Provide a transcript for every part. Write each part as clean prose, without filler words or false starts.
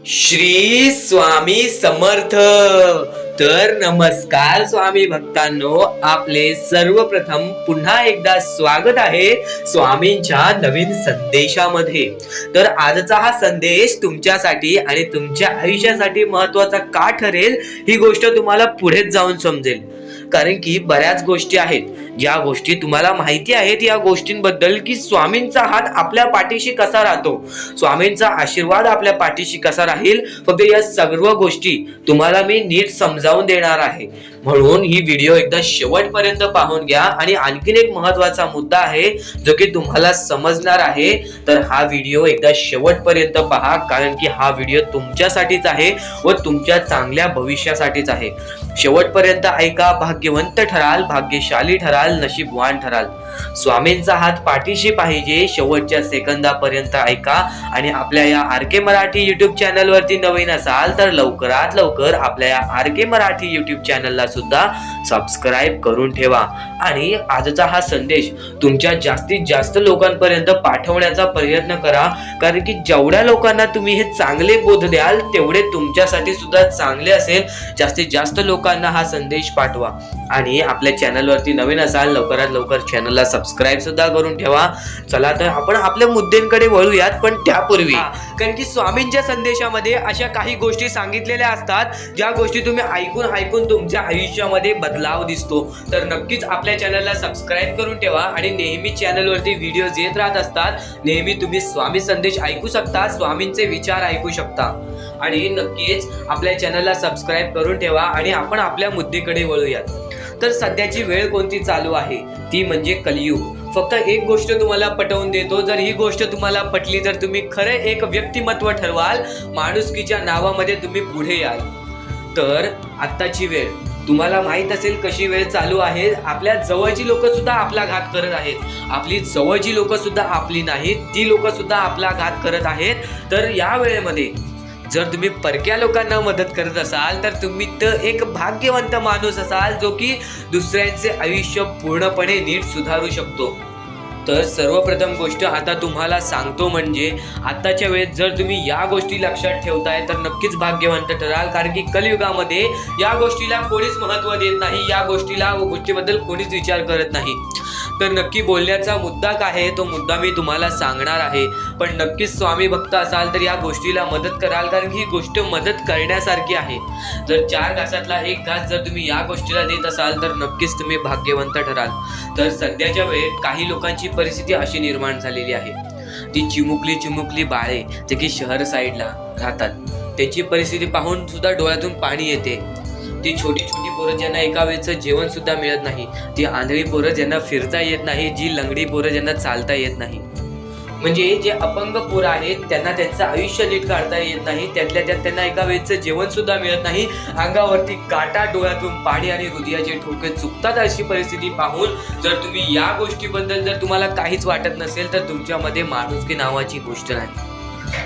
श्री स्वामी समर्थ। तर नमस्कार स्वामी भक्तांनो, आपले सर्वप्रथम पुन्हा एकदा स्वागत आहे स्वामींच्या नवीन संदेशामध्ये। तर आजचा हा संदेश तुमच्यासाठी आणि तुमच्या आयुष्यासाठी महत्वाचा का ठरेल ही गोष्ट तुम्हाला पुढे जाऊन समजेल। कारण की बऱ्याच गोष्टी आहेत ज्या गोष्टी तुम्हाला माहिती आहेत या गोष्टींबद्दल की स्वामींचा हात आपल्या पाठीशी कसा राहतो, स्वामींचा आशीर्वाद आपल्या पाठीशी कसा राहील, फक्त या सर्व गोष्टी तुम्हाला मी नीट समजावून देणार आहे। म्हणून ही व्हिडिओ एकदा शेवटपर्यंत पाहून घ्या। आणि आणखीन एक महत्वाचा मुद्दा आहे जो की तुम्हाला समजणार आहे, तर हा व्हिडिओ एकदा शेवटपर्यंत पहा, कारण की हा व्हिडिओ तुमच्यासाठीच आहे व तुमच्या चांगल्या भविष्यासाठीच आहे। शेवटपर्यंत ऐका, भाग्यवंत ठराल, भाग्यशाली ठराल, नशीबवान ठराल। स्वामींचा हात पाठीशी पाहिजे शेवटच्या सेकंदापर्यंत ऐका। आणि आपल्या या आरके मराठी युट्यूब चॅनल वरती नवीन असाल तर लवकरात लवकर आपल्या या आरके मराठी युट्यूब चॅनलला सुद्धा सबस्क्राइब करून ठेवा। आणि आजचा हा संदेश तुमच्या जास्तीत जास्त लोकांपर्यंत पाठवण्याचा प्रयत्न करा, कारण की जेवढ्या लोकांना तुम्ही हे चांगले बोध द्याल तेवढे तुमच्यासाठी सुद्धा चांगले असेल। जास्तीत जास्त लोकांना हा संदेश पाठवा। आणि आपल्या चॅनलवरती नवीन असाल लवकरात लवकर चॅनलला सबस्क्राइब सुद्धा करून ठेवा। चला तर आपण आपल्या मुद्द्यांकडे वळूयात, पण त्यापूर्वी कारण की स्वामींच्या संदेशामध्ये अशा काही गोष्टी सांगितलेल्या असतात ज्या गोष्टी तुम्ही ऐकून ऐकून तुमच्या आयुष्यामध्ये बदलाव दिसतो। तर नक्कीच आपल्या चॅनलला सबस्क्राइब करून ठेवा आणि नेहमी चॅनलवरती व्हिडिओज येत राहत असतात। नेहमी तुम्ही स्वामी संदेश ऐकू शकता, स्वामींचे विचार ऐकू शकता। आणि नक्कीच आपल्या चॅनलला सबस्क्राइब करून ठेवा आणि आपण आपल्या मुद्द्याकडे वळूयात। तर सध्याची वेळ कोणती चालू आहे ती म्हणजे कलियुग। फक्त एक गोष्ट तुम्हाला पटवून देतो, जर ही गोष्ट तुम्हाला पटली तर तुम्ही खरे एक व्यक्तिमत्व ठरवाल, माणुसकीच्या नावामध्ये तुम्ही पुढे याल। तर आत्ताची वेळ तुम्हाला माहित असेल कशी वेळ चालू आहे। आपल्या जवळची लोक सुद्धा आपला घात करत आहेत, आपली जवळची लोक सुद्धा आपली नाहीत, ती लोक सुद्धा आपला घात करत आहेत। तर या वेळेमध्ये जर तुम्ही परक्या लोकांना मदत करत असाल तर तुम्ही तर एक भाग्यवंत माणूस असाल जो की दुसऱ्यांचे आयुष्य पूर्णपणे नीट सुधारू शकतो। तर सर्वप्रथम गोष्ट आता तुम्हाला सांगतो म्हणजे आताच्या वेळेत जर तुम्ही या गोष्टी लक्षात ठेवताय तर नक्कीच भाग्यवंत ठराल, कारण की कलियुगामध्ये या गोष्टीला कोणीच महत्त्व देत नाही, या गोष्टीबद्दल कोणीच विचार करत नाही। तर नक्की बोलण्याचा मुद्दा काय आहे तो मुद्दा मी तुम्हाला सांगणार आहे, पण नक्कीच स्वामी भक्त असाल तर या गोष्टीला मदत कराल, कारण की ही गोष्ट मदत करण्यासारखी आहे। जर 4 घासातला 1 घास जर तुम्ही या गोष्टीला देत असाल तर नक्कीच तुम्ही भाग्यवंत ठराल। तर सध्याच्या वेळेत काही लोकांची परिस्थिती अशी निर्माण झालेली आहे, ती चिमुकली बाळे जे की शहर साईडला राहतात, त्यांची परिस्थिती पाहून सुद्धा डोळ्यातून पाणी येते। ती छोटी पोरं ज्यांना एका वेळचं जेवण सुद्धा मिळत नाही, ती आंधळी पोरं ज्यांना फिरता येत नाही, जी लंगडी पोरं ज्यांना चालता येत नाही, म्हणजे जे अपंग पोरं आहेत त्यांना त्यांचं आयुष्य नीट काढता येत नाही, त्यातल्या त्यात त्यांना एका वेळचं जेवण सुद्धा मिळत नाही, अंगावरती काटा, डोळ्यातून पाणी आणि हृदयाचे ठोके चुकतात। अशी परिस्थिती पाहून जर तुम्ही या गोष्टीबद्दल जर तुम्हाला काहीच वाटत नसेल तर तुमच्यामध्ये माणुसकी नावाची गोष्ट नाही।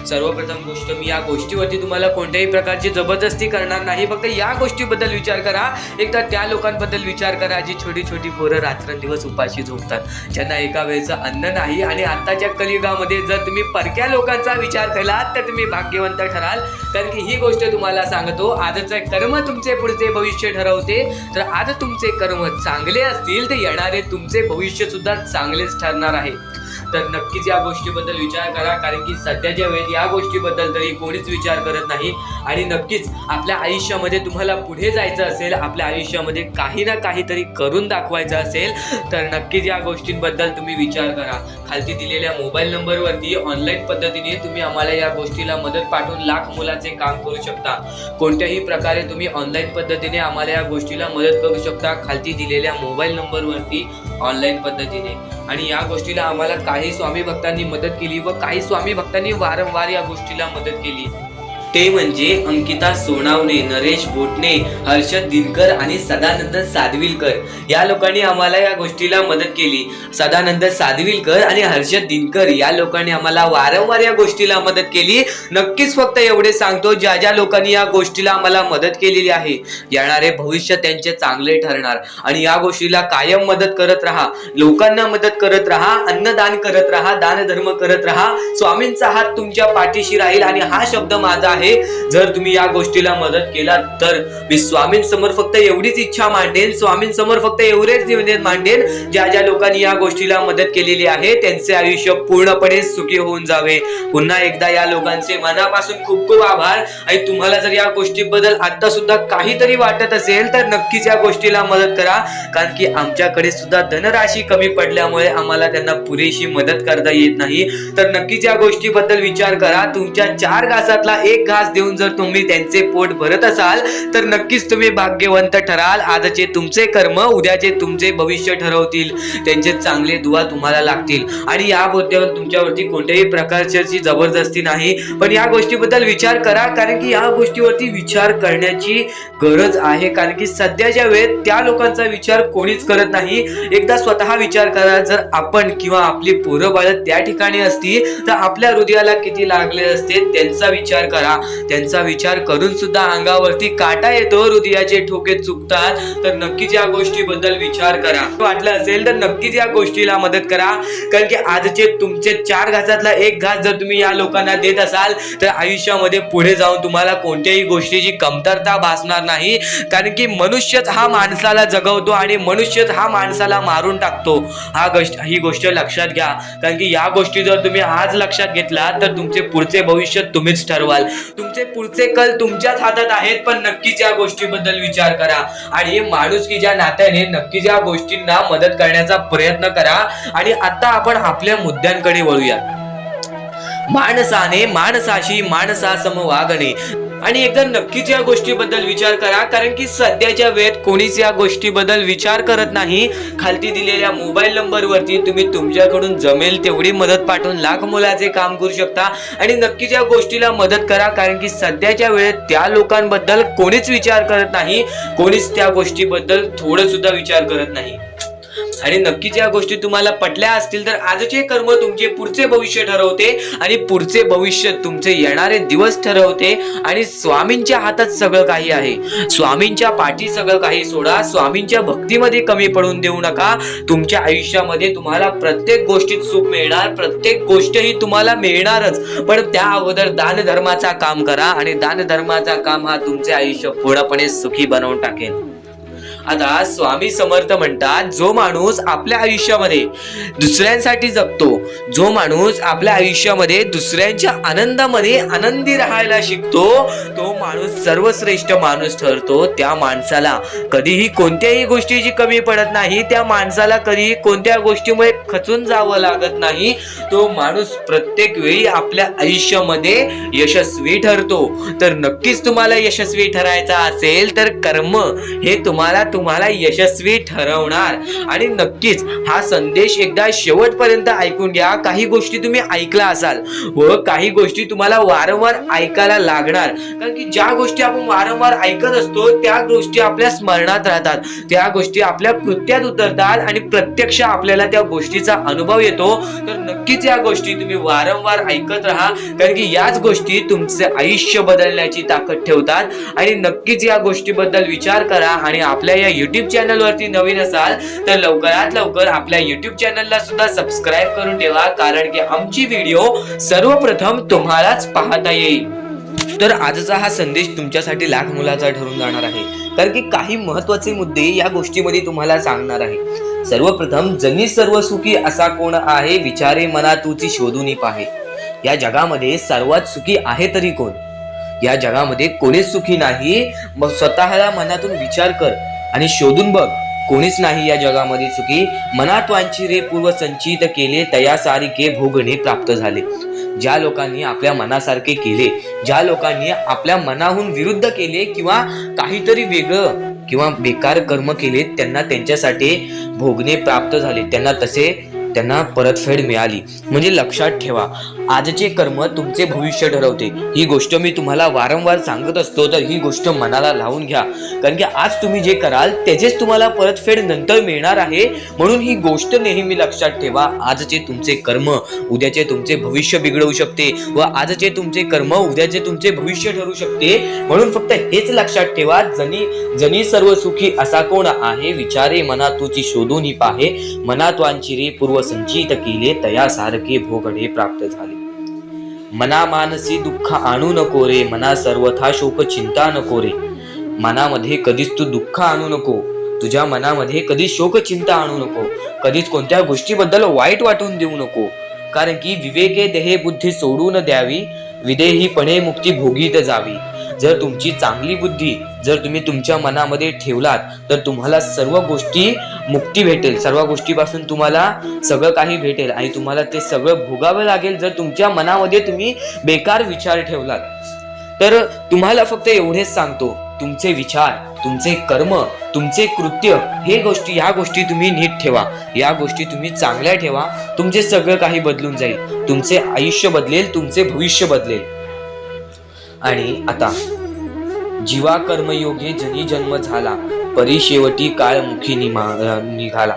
सर्वप्रथम गोष्ट मी या गोष्टीवरती तुम्हाला कोणत्याही प्रकारची जबरदस्ती करणार नाही, फक्त या गोष्टीबद्दल विचार करा। एकदा त्या लोकांबद्दल विचार करा जी छोटी पोरं रात्रंदिवस उपाशी झोपतात, ज्यांना एका वेळचं अन्न नाही। आणि आत्ताच्या कलियुगामध्ये जर तुम्ही परक्या लोकांचा विचार केलात तर तुम्ही भाग्यवंत ठराल, कारण की ही गोष्ट तुम्हाला सांगतो, आजचे कर्म तुमचे पुढचे भविष्य ठरवते। तर आज तुमचे कर्म चांगले असतील तर येणारे तुमचे भविष्य सुद्धा चांगलेच ठरणार आहे। तर नक्कीच या गोष्टीबद्दल विचार करा, कारण की सध्याच्या वेळेत या गोष्टीबद्दल तरी कोणीच विचार करत नाही। आणि नक्कीच आपल्या आयुष्यामध्ये तुम्हाला पुढे जायचं असेल, आपल्या आयुष्यामध्ये काही ना काहीतरी करून दाखवायचं असेल तर नक्कीच या गोष्टींबद्दल तुम्ही विचार करा। खालती दिलेल्या मोबाईल नंबरवरती ऑनलाईन पद्धतीने तुम्ही आम्हाला या गोष्टीला मदत पाठवून लाख मोलाचे काम करू शकता। कोणत्याही प्रकारे तुम्ही ऑनलाईन पद्धतीने आम्हाला या गोष्टीला मदत करू शकता, खालती दिलेल्या मोबाईल नंबरवरती ऑनलाईन पद्धतीने। आणि या गोष्टीला आम्हाला काही स्वामी भक्तांनी मदत केली व काही स्वामी भक्तांनी वारंवार या गोष्टीला मदत केली, ते म्हणजे अंकिता सोनावणे, नरेश बोटणे, हर्षद दिनकर आणि सदानंद सादविलकर। या लोकांनी आम्हाला या गोष्टीला मदत केली। सदानंद सादविलकर आणि हर्षद दिनकर या लोकांनी आम्हाला वारंवार या गोष्टीला मदत केली। नक्कीच फक्त एवढे सांगतो, ज्या ज्या लोकांनी या गोष्टीला आम्हाला मदत केलेली आहे येणारे भविष्य त्यांचे चांगले ठरणार। आणि या गोष्टीला कायम मदत करत राहा, लोकांना मदत करत राहा, अन्नदान करत राहा, दान धर्म करत राहा। स्वामींचा हात तुमच्या पाठीशी राहील आणि हा शब्द माझा आहे. जर तुम्ही या गोष्टीला मदत केला तर मी स्वामींसमोर फक्त एवढीच इच्छा मांडेन, स्वामींसमोर फक्त एवढेच निवेदन मांडेन, ज्या ज्या लोकांनी या गोष्टीला मदत केलेली आहे त्यांचे आयुष्य पूर्णपणे सुखी होऊन जावे. पुन्हा एकदा या लोकांचे मनापासून खूप खूप आभार. आणि तुम्हाला जर या गोष्टीबद्दल आता सुद्धा काहीतरी वाटत असेल तर नक्कीच या गोष्टीला मदत करा, कारण की आमच्याकडे सुद्धा धनराशी कमी पडल्यामुळे आम्हाला त्यांना पुरेशी मदत करता येत नाही. तर नक्कीच या गोष्टीबद्दल विचार करा. तुमच्या 4 घासातला 1 घास देऊन जर तुम्ही त्यांचे पोट भरत असाल तर नक्कीच तुम्ही भाग्यवंत ठराल. आजचे तुमचे कर्म उद्याचे तुमचे भविष्य ठरवतील. त्यांचे चांगले दुआ तुम्हाला लागतील. आणि या मुद्द्यावर तुमच्यावरती कोणत्याही प्रकारची जबरदस्ती नाही, पण या गोष्टीबद्दल विचार करा, कारण की या गोष्टीवरती विचार करण्याची गरज आहे. कारण की सध्याच्या वेळेत त्या लोकांचा विचार कोणीच करत नाही. एकदा स्वतः विचार करा, जर आपण किंवा आपली पोरं बाळ त्या ठिकाणी असती तर आपल्या हृदयाला किती लागले असते. त्यांचा विचार करा. त्यांचा विचार करून सुद्धा अंगावरती काटा येतो, हृदयाचे ठोके चुकतात. तर नक्कीच या गोष्टीबद्दल विचार करा. वाटलं असेल तर नक्कीच या गोष्टीला मदत करा, कारण की आजचे तुमचे 4 घासातला 1 घास जर तुम्ही या लोकांना देत असाल तर आयुष्यामध्ये पुढे जाऊन तुम्हाला कोणत्याही गोष्टीची कमतरता भासणार नाही. कारण की मनुष्यच हा माणसाला जगवतो आणि मनुष्यच हा माणसाला मारून टाकतो. ही गोष्ट लक्षात घ्या, कारण की या गोष्टी जर तुम्ही आज लक्षात घेतला तर तुमचे पुढचे भविष्य तुम्हीच ठरवाल. तुमचे पुढचे कल तुमच्याच हातात आहेत. पण नक्कीच या गोष्टीबद्दल विचार करा आणि माणुसकीच्या नात्याने नक्कीच या गोष्टींना मदत करण्याचा प्रयत्न करा. आणि आता आपण आपल्या मुद्द्यांकडे वळूया. माणसाने माणसाशी माणसासम वागणे. आणि एकदा नक्कीच या गोष्टीबद्दल विचार करा, कारण की सध्याच्या वेळेत कोणीच या गोष्टीबद्दल विचार करत नाही. खालती दिलेल्या मोबाईल नंबरवरती तुम्ही तुमच्याकडून जमेल तेवढी मदत पाठवून लाख मोलाचे काम करू शकता. आणि नक्कीच या गोष्टीला मदत करा, कारण की सध्याच्या वेळेत त्या लोकांबद्दल कोणीच विचार करत नाही. कोणीच त्या गोष्टीबद्दल थोडं सुद्धा विचार करत नाही. आणि नक्कीच या गोष्टी तुम्हाला पटल्या असतील तर आजचे कर्म तुमचे पुढचे भविष्य ठरवते आणि पुढचे भविष्य तुमचे येणारे दिवस ठरवते. आणि स्वामींच्या हातात सगळं काही आहे. स्वामींच्या पाठी सगळं काही सोडा. स्वामींच्या भक्तीमध्ये कमी पडून देऊ नका. तुमच्या आयुष्यामध्ये तुम्हाला प्रत्येक गोष्टीत सुख मिळणार, प्रत्येक गोष्ट ही तुम्हाला मिळणारच. पण त्या अगोदर दान धर्माचा काम करा आणि दान धर्माचा काम हा तुमचे आयुष्य पूर्णपणे सुखी बनवून टाकेल. आता स्वामी समर्थ म्हणतात, जो माणूस आपल्या आयुष्यामध्ये दुसऱ्यांसाठी जगतो, जो माणूस आपल्या आयुष्यामध्ये दुसऱ्यांच्या आनंदामध्ये आनंदी राहायला शिकतो, तो माणूस सर्वश्रेष्ठ माणूस ठरतो. त्या माणसाला कधीही कोणत्याही गोष्टीची कमी पडत नाही. त्या माणसाला कधीही कोणत्या गोष्टीमुळे खचून जावं लागत नाही. तो माणूस प्रत्येक वेळी आपल्या आयुष्यामध्ये यशस्वी ठरतो. तर नक्कीच तुम्हाला यशस्वी ठरायचा असेल तर कर्म हे तुम्हाला यशस्वी ठरवणार. आणि नक्कीच हा संदेश एकदा शेवटपर्यंत ऐकून घ्या. काही गोष्टी तुम्ही ऐकला असाल व काही गोष्टी तुम्हाला वारंवार ऐकायला लागणार, कारण की ज्या गोष्टी आपण वारंवार ऐकत असतो त्या गोष्टी आपल्या स्मरणात राहतात, त्या गोष्टी आपल्या कृत्यात उतरतात आणि प्रत्यक्ष आपल्याला त्या गोष्टीचा अनुभव येतो. तर नक्कीच या गोष्टी तुम्ही वारंवार ऐकत राहा, कारण की याच गोष्टी तुमचे आयुष्य बदलण्याची ताकद ठेवतात. आणि नक्कीच या गोष्टीबद्दल विचार करा. आणि आपल्या या YouTube चॅनल वरती नवीन असाल तर लवकरात लवकर आपल्या YouTube चॅनलला सुद्धा सबस्क्राईब करून ठेवा, कारण की आमची व्हिडिओ सर्वप्रथम तुम्हालाच पाहता येईल. तर आजचा हा संदेश तुमच्यासाठी लाख मोलाचा ठरून जाणार आहे, कारण की काही महत्त्वाचे मुद्दे या गोष्टीमध्ये तुम्हाला सांगणार आहे. सर्वप्रथम, जनी सर्व सुखी असा कोण आहे, विचारे मना तुची शोधून पाहे. या जगामध्ये सर्वात सुखी आहे तरी कोण? या जगामध्ये कोणीच सुखी नाही. मग स्वतःला मनातून विचार कर आणि शोधून बघ, कोणीच नाही या जगामध्ये सुखी. मनात वांछिरे पूर्व संचित केले, तया सारिके भोगणे प्राप्त झाले. ज्या लोकांनी आपल्या मनासारखे केले, ज्या लोकांनी आपल्या मनाहून विरुद्ध केले किंवा काहीतरी वेगळं किंवा बेकार कर्म केले, त्यांना त्यांच्यासाठी भोगणे प्राप्त झाले. त्यांना परतफेड मिळाली. म्हणजे लक्षात ठेवा, आजचे कर्म तुमचे भविष्य ठरवते. ही गोष्ट मी तुम्हाला वारंवार सांगत असतो, तर ही गोष्ट मनाला लावून घ्या, कारण की आज तुम्ही जे कराल त्याचेच तुम्हाला परतफेड नंतर मिळणार आहे. म्हणून ही गोष्ट नेहमी लक्षात ठेवा. आजचे तुमचे कर्म उद्याचे तुमचे भविष्य बिघडवू शकते व आजचे तुमचे कर्म उद्याचे तुमचे भविष्य ठरू शकते. म्हणून फक्त हेच लक्षात ठेवा, जनी सर्व सुखी असा कोण आहे, विचारे मना तुची शोधून पाहे. मनात वांछिरे पूर्व संचित केले, तया सारखे भोगणे प्राप्त झाले. मना मानसी दुःख आणू नको रे, मना सर्वथा शोक चिंता नको रे. मनामध्ये कधीच तू दुःख आणू नको, तुझ्या मनामध्ये कधीच शोक चिंता आणू नको, कधीच कोणत्या गोष्टीबद्दल वाईट वाटून देऊ नको. कारण की विवेके देहे बुद्धी सोडून द्यावी, विदेहीपणे मुक्ती भोगीत जावी. जर तुमची चांगली बुद्धी जर तुम्ही तुमच्या मनामध्ये ठेवलात तर तुम्हाला सर्व गोष्टी मुक्ती भेटेल, सर्व गोष्टीपासून तुम्हाला सगळं काही भेटेल आणि तुम्हाला ते सगळं भोगावं लागेल. जर तुमच्या मनामध्ये तुम्ही बेकार विचार ठेवलात तर तुम्हाला फक्त एवढेच सांगतो, तुमचे विचार, तुमचे कर्म, तुमचे कृत्य या गोष्टी तुम्ही नीट ठेवा, या गोष्टी तुम्ही चांगल्या ठेवा, तुमचे सगळं काही बदलून जाईल, तुमचे आयुष्य बदलेल, तुमचे भविष्य बदलेल. आणि आता जीवा कर्मयोगे जनी जन्म झाला, परी शेवटी काळ मुखी निघाला.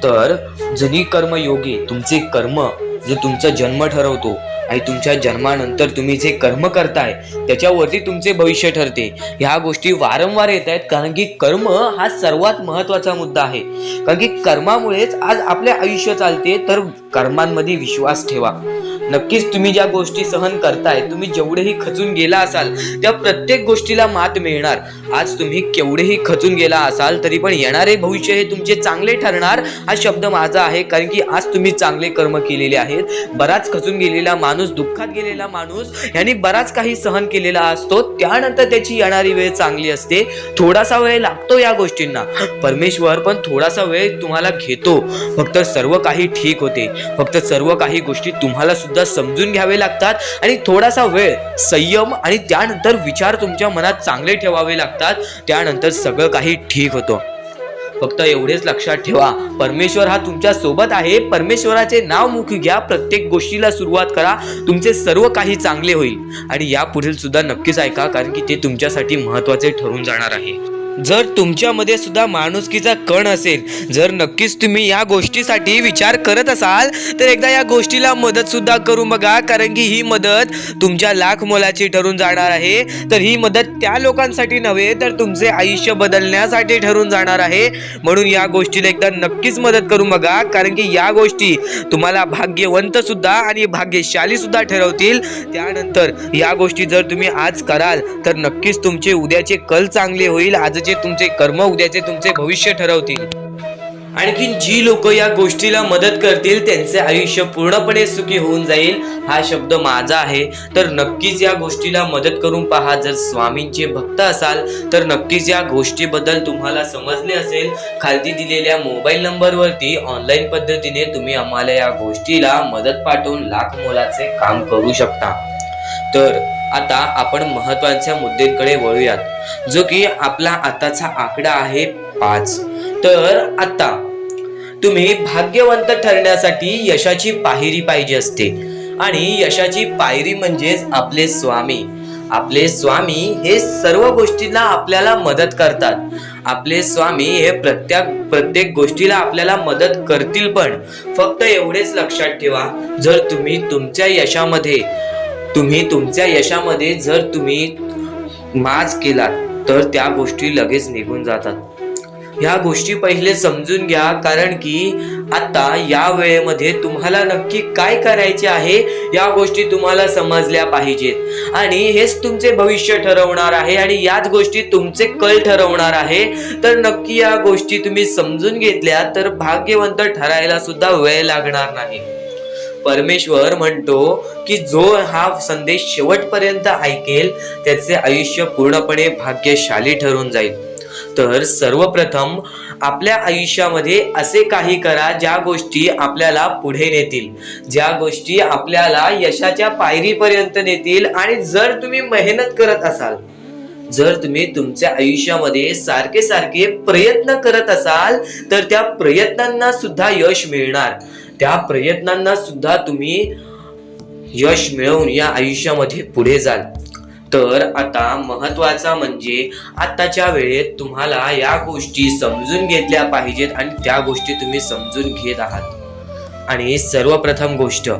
तर जनी कर्मयोगे तुमचे कर्म जे तुमचा जन्म ठरवतो आणि तुमच्या जन्मानंतर तुम्ही जे कर्म करताय त्याच्यावरती तुमचे भविष्य ठरते. ह्या गोष्टी वारंवार येत आहेत कारण की कर्म हा सर्वात महत्वाचा मुद्दा आहे. कारण की कर्मामुळेच आज आपले आयुष्य चालते. तर कर्मांमध्ये विश्वास ठेवा. नक्कीच तुम्ही ज्या गोष्टी सहन करताय, तुम्ही जेवढेही खचून गेला असाल त्या प्रत्येक गोष्टीला मात मिळणार. आज तुम्ही केवढेही खचून गेला असाल तरी पण येणारे भविष्य हे तुमचे चांगले ठरणार, हा शब्द माझा आहे. कारण की आज तुम्ही चांगले कर्म केलेले आहेत. बराच खचून गेलेला माणूस, दुःखात गेलेला माणूस यांनी बराच काही सहन केलेला असतो, त्यानंतर त्याची येणारी वेळ चांगली असते. थोडासा वेळ लागतो या गोष्टींना, परमेश्वर पण थोडासा वेळ तुम्हाला घेतो. फक्त सर्व काही ठीक होते, फक्त सर्व काही गोष्टी तुम्हाला सुद्धा समजून घ्यावे लागतात आणि थोडासा वेळ संयम आणि त्यानंतर विचार तुमच्या मनात चांगले ठेवावे लागतात. त्यानंतर सगळं काही ठीक होतं. फक्त एवढेच लक्षात ठेवा, परमेश्वर हा तुमच्या सोबत आहे. परमेश्वराचे नाव मुखी घ्या, प्रत्येक गोष्टीला सुरुवात करा, तुमचे सर्व काही चांगले होईल. आणि या पुढील सुद्धा नक्कीच ऐका, कारण की ते तुमच्यासाठी महत्वाचे ठरून जाणार आहे. जर तुमच्यामध्ये सुद्धा माणुसकीचा कण असेल, जर नक्कीच तुम्ही या गोष्टीसाठी विचार करत असाल तर एकदा या गोष्टीला मदत सुद्धा करून बघा. कारण की ही मदत तुमच्या लाख मोलाची ठरून जाणार आहे. तर ही मदत त्या लोकांसाठी नव्हे तर तुमचे आयुष्य बदलण्यासाठी ठरून जाणार आहे. म्हणून या गोष्टीला एकदा नक्कीच मदत करून बघा. कारण की या गोष्टी तुम्हाला भाग्यवंत सुद्धा आणि भाग्यशाली सुद्धा ठरवतील. त्यानंतर या गोष्टी जर तुम्ही आज कराल तर नक्कीच तुमचे उद्याचे कल चांगले होईल. आज तुमचे कर्म उद्याचे तुमचे भविष्य ठरवतील. आणखी जी लोक या गोष्टीला मदत करतील त्यांचे आयुष्य पूर्णपणे सुखी होऊन जाईल, हा शब्द माझा आहे. तर नक्कीच या गोष्टीला मदत करून पहा. जर स्वामींचे भक्त असाल तर नक्कीच या गोष्टीबद्दल तुम्हाला समजले असेल. खाली दिलेल्या मोबाईल नंबरवरती ऑनलाईन पद्धतीने तुम्ही आम्हाला या गोष्टीला मदत पाठवून लाख मोलाचे काम करू शकता. तर आता आपण महत्वाच्या मुद्द्यांकडे वळूयात, जो की आपला आताचा आकडा आहे 5. तर आता तुम्ही भाग्यवंत ठरण्यासाठी यशाची पायरी पाहिजे असते आणि यशाची पायरी म्हणजेच आपले स्वामी. आपले स्वामी हे सर्व गोष्टींना आपल्याला मदत करतात. आपले स्वामी हे प्रत्येक गोष्टीला आपल्याला मदत करतील. पण फक्त एवढेच लक्षात ठेवा, जर तुम्ही तुमच्या यशामध्ये जर तुम्ही माज केलात तर त्या गोष्टी लगेच निघून जातात. ह्या गोष्टी पहिले समजून घ्या. कारण की आता या वेळेमध्ये तुम्हाला नक्की काय करायचे आहे या गोष्टी तुम्हाला समजल्या पाहिजेत आणि हेच तुमचे भविष्य ठरवणार आहे आणि याच गोष्टी तुमचे कल ठरवणार आहे. तर नक्की या गोष्टी तुम्ही समजून घेतल्या तर भाग्यवंत ठरायला सुद्धा वेळ लागणार नाही. परमेश्वर म्हणतो की जो हा संदेश शेवटपर्यंत ऐकेल त्याचे आयुष्य पूर्णपणे भाग्यशाली ठरून जाईल. तर सर्वप्रथम आपल्या आयुष्यामध्ये असे काही करा ज्या गोष्टी आपल्याला पुढे नेतील, ज्या गोष्टी आपल्याला यशाच्या पायरीपर्यंत नेतील. आणि जर तुम्ही मेहनत करत असाल, जर तुम्ही तुमच्या आयुष्यामध्ये सारखे प्रयत्न करत असाल तर त्या प्रयत्नांना सुद्धा यश मिळणार. त्या प्रयत्नांना सुद्धा तुम्ही यश मिळवून या आयुष्यामध्ये पुढे जाल. तर आता महत्वाचा म्हणजे आताच्या वेळेत तुम्हाला या गोष्टी समजून घेतल्या पाहिजेत आणि त्या गोष्टी तुम्ही समजून घेत आहात. आणि सर्वप्रथम गोष्ट,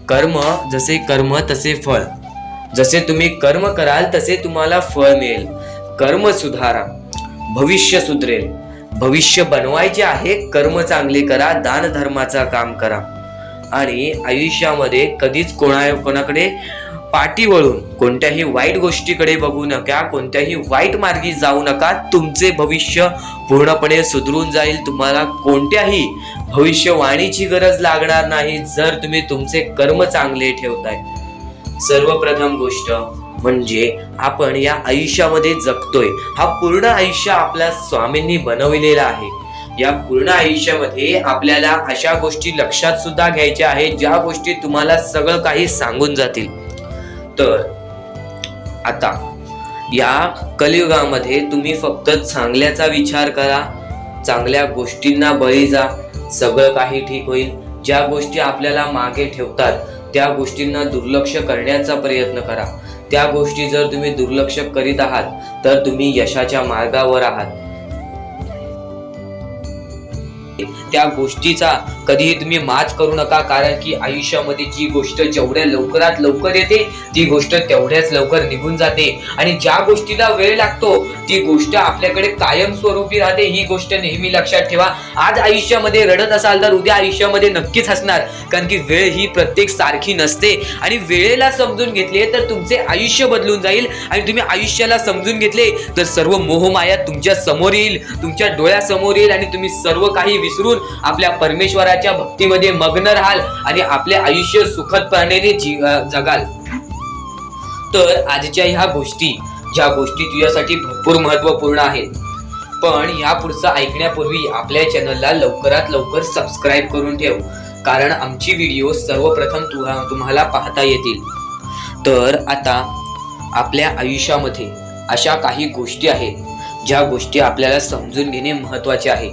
कर्म जसे कर्म तसे फळ. जसे तुम्ही कर्म कराल तसे तुम्हाला फळ मिळेल. कर्म सुधारा, भविष्य सुधरेल. भविष्य बनवायचे आहे, कर्म चांगले करा, दान धर्माचा काम करा. आणि आयुष्यामध्ये कधीच कोणाकडे पाठी वळून कोणत्याही वाईट गोष्टीकडे बघू नका, कोणत्याही वाईट मार्गी जाऊ नका. तुमचे भविष्य पूर्णपणे सुधरून जाईल. तुम्हाला कोणत्याही भविष्यवाणीची गरज लागणार नाही जर तुम्ही तुमचे कर्म चांगले ठेवताय. सर्वप्रथम गोष्ट म्हणजे आपण या आयुष्यामध्ये जगतोय, हा पूर्ण आयुष्य आपल्या स्वामींनी बनविलेला आहे. या पूर्ण आयुष्यामध्ये आपल्याला अशा गोष्टी लक्षात सुद्धा घ्यायच्या आहेत ज्या गोष्टी तुम्हाला सगळं काही सांगून जातील. तर आता या कलियुगामध्ये तुम्ही फक्त चांगल्याचा विचार करा, चांगल्या गोष्टींना बळी जा, सगळं काही ठीक होईल. ज्या गोष्टी आपल्याला मागे ठेवतात त्या गोष्टींना दुर्लक्ष करण्याचा प्रयत्न करा. त्या गोष्टी जर तुम्ही दुर्लक्ष करीत आहात तर तुम्ही यशाच्या मार्गावर आहात. त्या गोष्टीचा कधीही तुम्ही माच करू नका, कारण की आयुष्यामध्ये जी गोष्ट जेवढ्या लवकरात लवकर येते ती गोष्ट तेवढ्याच लवकर निघून जाते. आणि ज्या गोष्टीला वेळ लागतो ती गोष्ट आपल्याकडे कायम स्वरूपी राहते. ही गोष्ट नेहमी लक्षात ठेवा. आज आयुष्यामध्ये रडत असाल तर उद्या आयुष्यामध्ये नक्कीच हसणार, कारण की वेळ ही प्रत्येक सारखी नसते. आणि वेळेला समजून घेतले तर तुमचे आयुष्य बदलून जाईल. आणि तुम्ही आयुष्याला समजून घेतले तर सर्व मोहमाया तुमच्या समोर येईल, तुमच्या डोळ्यासमोर येईल आणि तुम्ही सर्व काही विसरून आपल्या परमेश्वराच्या भक्तीमध्ये मग्न राहाल आणि आपले आयुष्य सुखदपणे जगाल. तर आजच्या ह्या गोष्टी, ज्या गोष्टी तुझ्यासाठी भरपूर महत्वपूर्ण आहेत, पण या पुढचं ऐकण्यापूर्वी आपल्या चॅनलला लवकरात लवकर सबस्क्राईब करून ठेव, कारण आमची व्हिडिओ सर्वप्रथम तुम्हाला पाहता येतील. तर आता आपल्या आयुष्यामध्ये अशा काही गोष्टी आहेत ज्या गोष्टी आपल्याला समजून घेणे महत्वाचे आहे.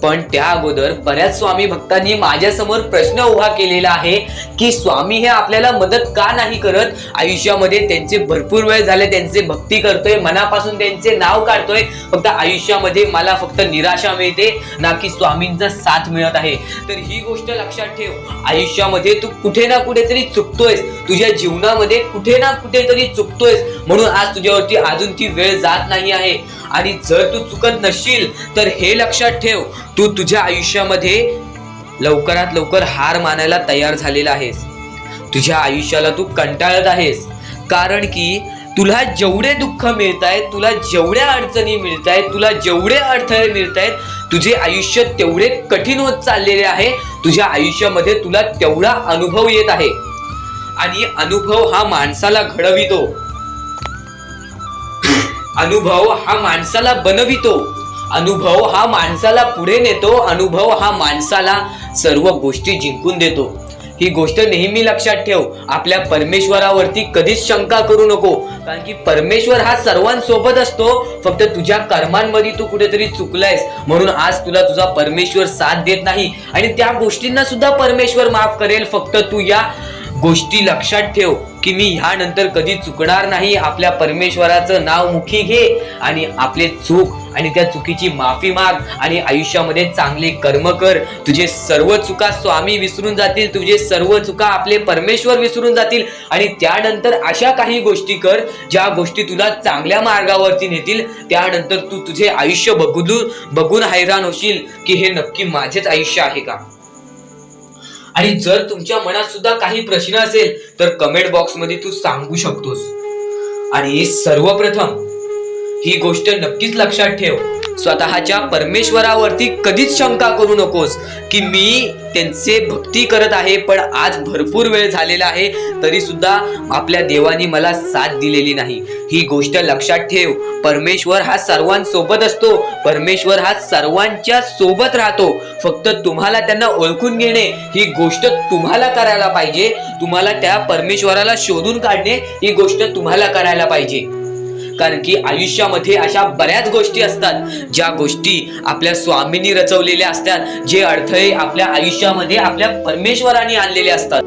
पण त्या अगोदर बऱ्याच स्वामी भक्तांनी माझ्यासमोर प्रश्न उभा केलेला आहे की स्वामी हे आपल्याला मदत का नाही करत. आयुष्यामध्ये त्यांचे भरपूर वेळ झाले, त्यांचे भक्ती करतोय, मनापासून त्यांचे नाव काढतोय, फक्त आयुष्यामध्ये मला फक्त निराशा मिळते, ना की स्वामींचा साथ मिळत आहे. तर ही गोष्ट लक्षात ठेव. आयुष्यामध्ये तू कुठे ना कुठेतरी चुकतोयस, तुझ्या जीवनामध्ये कुठे ना कुठेतरी चुकतोयस, म्हणून आज तुझ्यावरती अजून ती वेळ जात नाही आहे. आणि जर तू चुकत नसशील तर हे लक्षात ठेव, तू तुझ्या आयुष्यामध्ये लवकरात लवकर हार मानायला तयार झालेला आहेस. तुझ्या आयुष्याला तू कंटाळत आहेस, कारण की तुला जेवढे दुःख मिळत आहेत, तुला जेवढ्या अडचणी मिळत आहेत, तुला जेवढे अडथळे मिळत आहेत, तुझे आयुष्य तेवढे कठीण होत चाललेले आहे. तुझ्या आयुष्यामध्ये तुला तेवढा अनुभव येत आहे. आणि अनुभव हा माणसाला घडवितो, अनुभव हा माणसाला बनवितो, अनुभव हा माणसाला पुढे नेतो, अनुभव हा माणसाला सर्व गोष्टी जिंकून देतो. ही गोष्ट नेहमी लक्षात ठेव. आपल्या परमेश्वरावरती कधीच शंका करू नको, कारण की परमेश्वर हा सर्वांसोबत असतो. फक्त तुझ्या कर्मांमध्ये तू कुठेतरी चुकलायस म्हणून आज तुला तुझा परमेश्वर साथ देत नाही, आणि त्या गोष्टींना सुद्धा परमेश्वर माफ करेल. फक्त तू या गोष्टी लक्षात ठेव की मी ह्यानंतर कधी चुकणार नाही. आपल्या परमेश्वराचं नाव मुखी घे आणि आपले चूक आणि त्या चुकीची माफी माग आणि आयुष्यामध्ये चांगले कर्म कर. तुझे सर्व चुका स्वामी विसरून जातील, तुझे सर्व चुका आपले परमेश्वर विसरून जातील. आणि त्यानंतर अशा काही गोष्टी कर ज्या गोष्टी तुला चांगल्या मार्गावरती नेतील. त्यानंतर तू तुझे आयुष्य बघून हैराण होशील की हे नक्की माझेच आयुष्य आहे का. आणि जर तुमच्या मनात सुद्धा काही प्रश्न असेल तर कमेंट बॉक्स मध्ये तू सांगू शकतोस. आणि सर्वप्रथम ही गोष्ट नक्कीच लक्षात ठेव, स्वतःच्या परमेश्वरावरती कधीच शंका करू नकोस की मी त्यांचे भक्ती करत आहे पण आज भरपूर वेळ झालेला आहे तरी सुद्धा आपल्या देवानी मला साथ दिलेली नाही. ही गोष्ट लक्षात ठेव. परमेश्वर हा सर्वांसोबत असतो, परमेश्वर हा सर्वांच्या सोबत राहतो. फक्त तुम्हाला त्यांना ओळखून घेणे ही गोष्ट तुम्हाला करायला पाहिजे. तुम्हाला त्या परमेश्वराला शोधून काढणे ही गोष्ट तुम्हाला करायला पाहिजे. कारण की आयुष्यामध्ये अशा बऱ्याच गोष्टी असतात ज्या गोष्टी आपल्या स्वामींनी रचवलेल्या असतात, जे अडथळे आपल्या आयुष्यामध्ये आपल्या परमेश्वराने आणलेले असतात.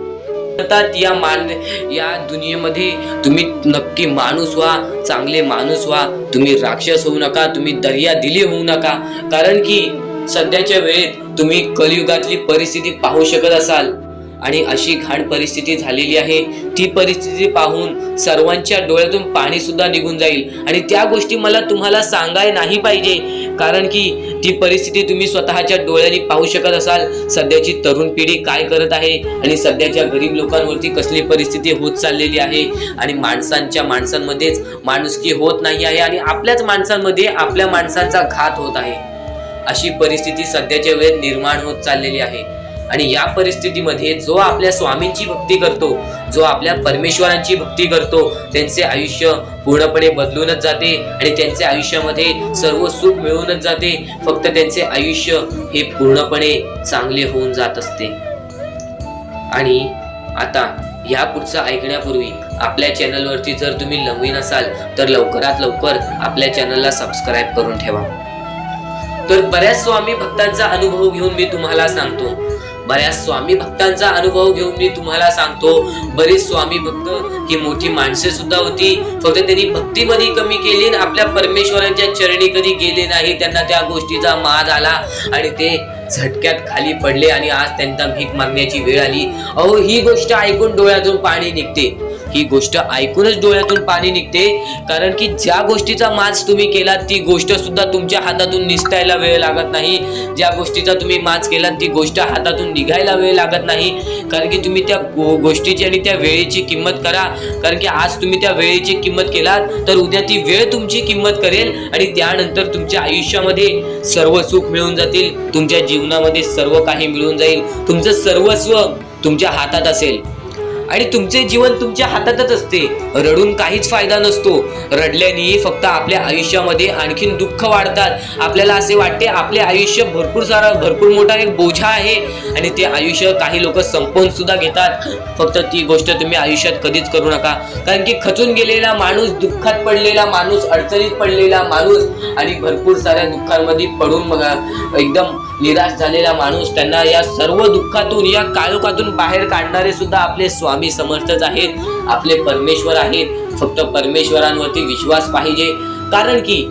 या दुनियेमध्ये तुम्ही नक्की माणूस व्हा, चांगले माणूस व्हा. तुम्ही राक्षस होऊ नका, तुम्ही दर्या दिली होऊ नका. कारण की सध्याच्या वेळेत तुम्ही कलियुगातली परिस्थिती पाहू शकत असाल. आणि अशी घाण परिस्थिती झालेली आहे, ती परिस्थिती पाहून सर्वांच्या डोळ्यातून पाणी सुद्धा निघून जाईल आणि त्या गोष्टी मला तुम्हाला सांगाय नाही पाहिजे, कारण की ती परिस्थिती तुम्ही स्वतःच्या डोळ्यांनी पाहू शकत असाल. सध्याची तरुण पिढी काय करत आहे आणि सध्याच्या गरीब लोकांवरती कसली परिस्थिती होत चाललेली आहे आणि माणसांमध्येच माणुसकी होत नाही आहे आणि आपल्याच माणसांमध्ये आपल्या माणसांचा घात होत आहे. अशी परिस्थिती सध्याच्या वेळेत निर्माण होत चाललेली आहे आणि या परिस्थितीमध्ये जो आपल्या स्वामींची भक्ती करतो, जो आपल्या परमेश्वरांची भक्ती करतो, त्यांचे आयुष्य पूर्णपणे बदलूनच जाते आणि त्यांच्या आयुष्यामध्ये सर्व सुख मिळूनच जाते. फक्त त्यांचे आयुष्य हे पूर्णपणे चांगले होऊन जात असते. आणि आता या पुढचं ऐकण्यापूर्वी आपल्या चॅनलवरती जर तुम्ही नवीन असाल तर लवकरात लवकर आपल्या चॅनलला सबस्क्राईब करून ठेवा. तर बऱ्याच स्वामी भक्तांचा अनुभव घेऊन मी तुम्हाला सांगतो, बरेच स्वामी भक्त ही मोठी माणसे सुद्धा होती, फक्त त्यांनी भक्तीमध्ये कमी केली आणि आपल्या परमेश्वरांच्या चरणी कधी गेले नाही. त्यांना त्या गोष्टीचा माज आला आणि ते झटक्यात खाली पडले आणि आज त्यांना भीक मागण्याची वेळ आली. अहो, ही गोष्ट ऐकून डोळ्यातून पाणी निघते, ही गोष्ट ऐकूनच डोळ्यातून पाणी निघते, कारण की ज्या गोष्टीचा माज तुम्ही केला ती गोष्ट सुद्धा तुमच्या हातातून निसटायला वेळ लागत नाही. ज्या गोष्टीचा तुम्ही माज केला ती गोष्ट हातातून निघायला वेळ लागत नाही, कारण की तुम्ही त्या गोष्टीची आणि त्या वेळेची किंमत करा. कारण की आज तुम्ही त्या वेळेची किंमत केलात तर उद्या ती वेळ तुमची किंमत करेल आणि त्यानंतर तुमच्या आयुष्यामध्ये सर्व सुख मिळून जातील, तुमच्या जीवनामध्ये सर्व काही मिळून जाईल, तुमचं सर्वस्व तुमच्या हातात असेल आणि तुमचे जीवन तुमच्या हातातच असते. रडून काहीच फायदा नसतो, रडल्याने फक्त आपल्या आयुष्यामध्ये आणखीन दुःख वाढतात. आपल्याला असे वाटते आपले आयुष्य भरपूर मोठा एक बोझा आहे आणि ते आयुष्य काही लोक संपवून सुद्धा घेतात. फक्त ती गोष्ट तुम्ही आयुष्यात कधीच करू नका, कारण की खचून गेलेला माणूस, दुःखात पडलेला माणूस, अडचणीत पडलेला माणूस आणि भरपूर साऱ्या दुःखांमध्ये पडून एकदम निराश झालेला माणूस, त्यांना या सर्व दुःखातून, या काळोखातून बाहेर काढणारे सुद्धा आपले स्वामी समर्थच आहेत, आपले परमेश्वर आहेत. फक्त परमेश्वरांवरती विश्वास पाहिजे, कारण की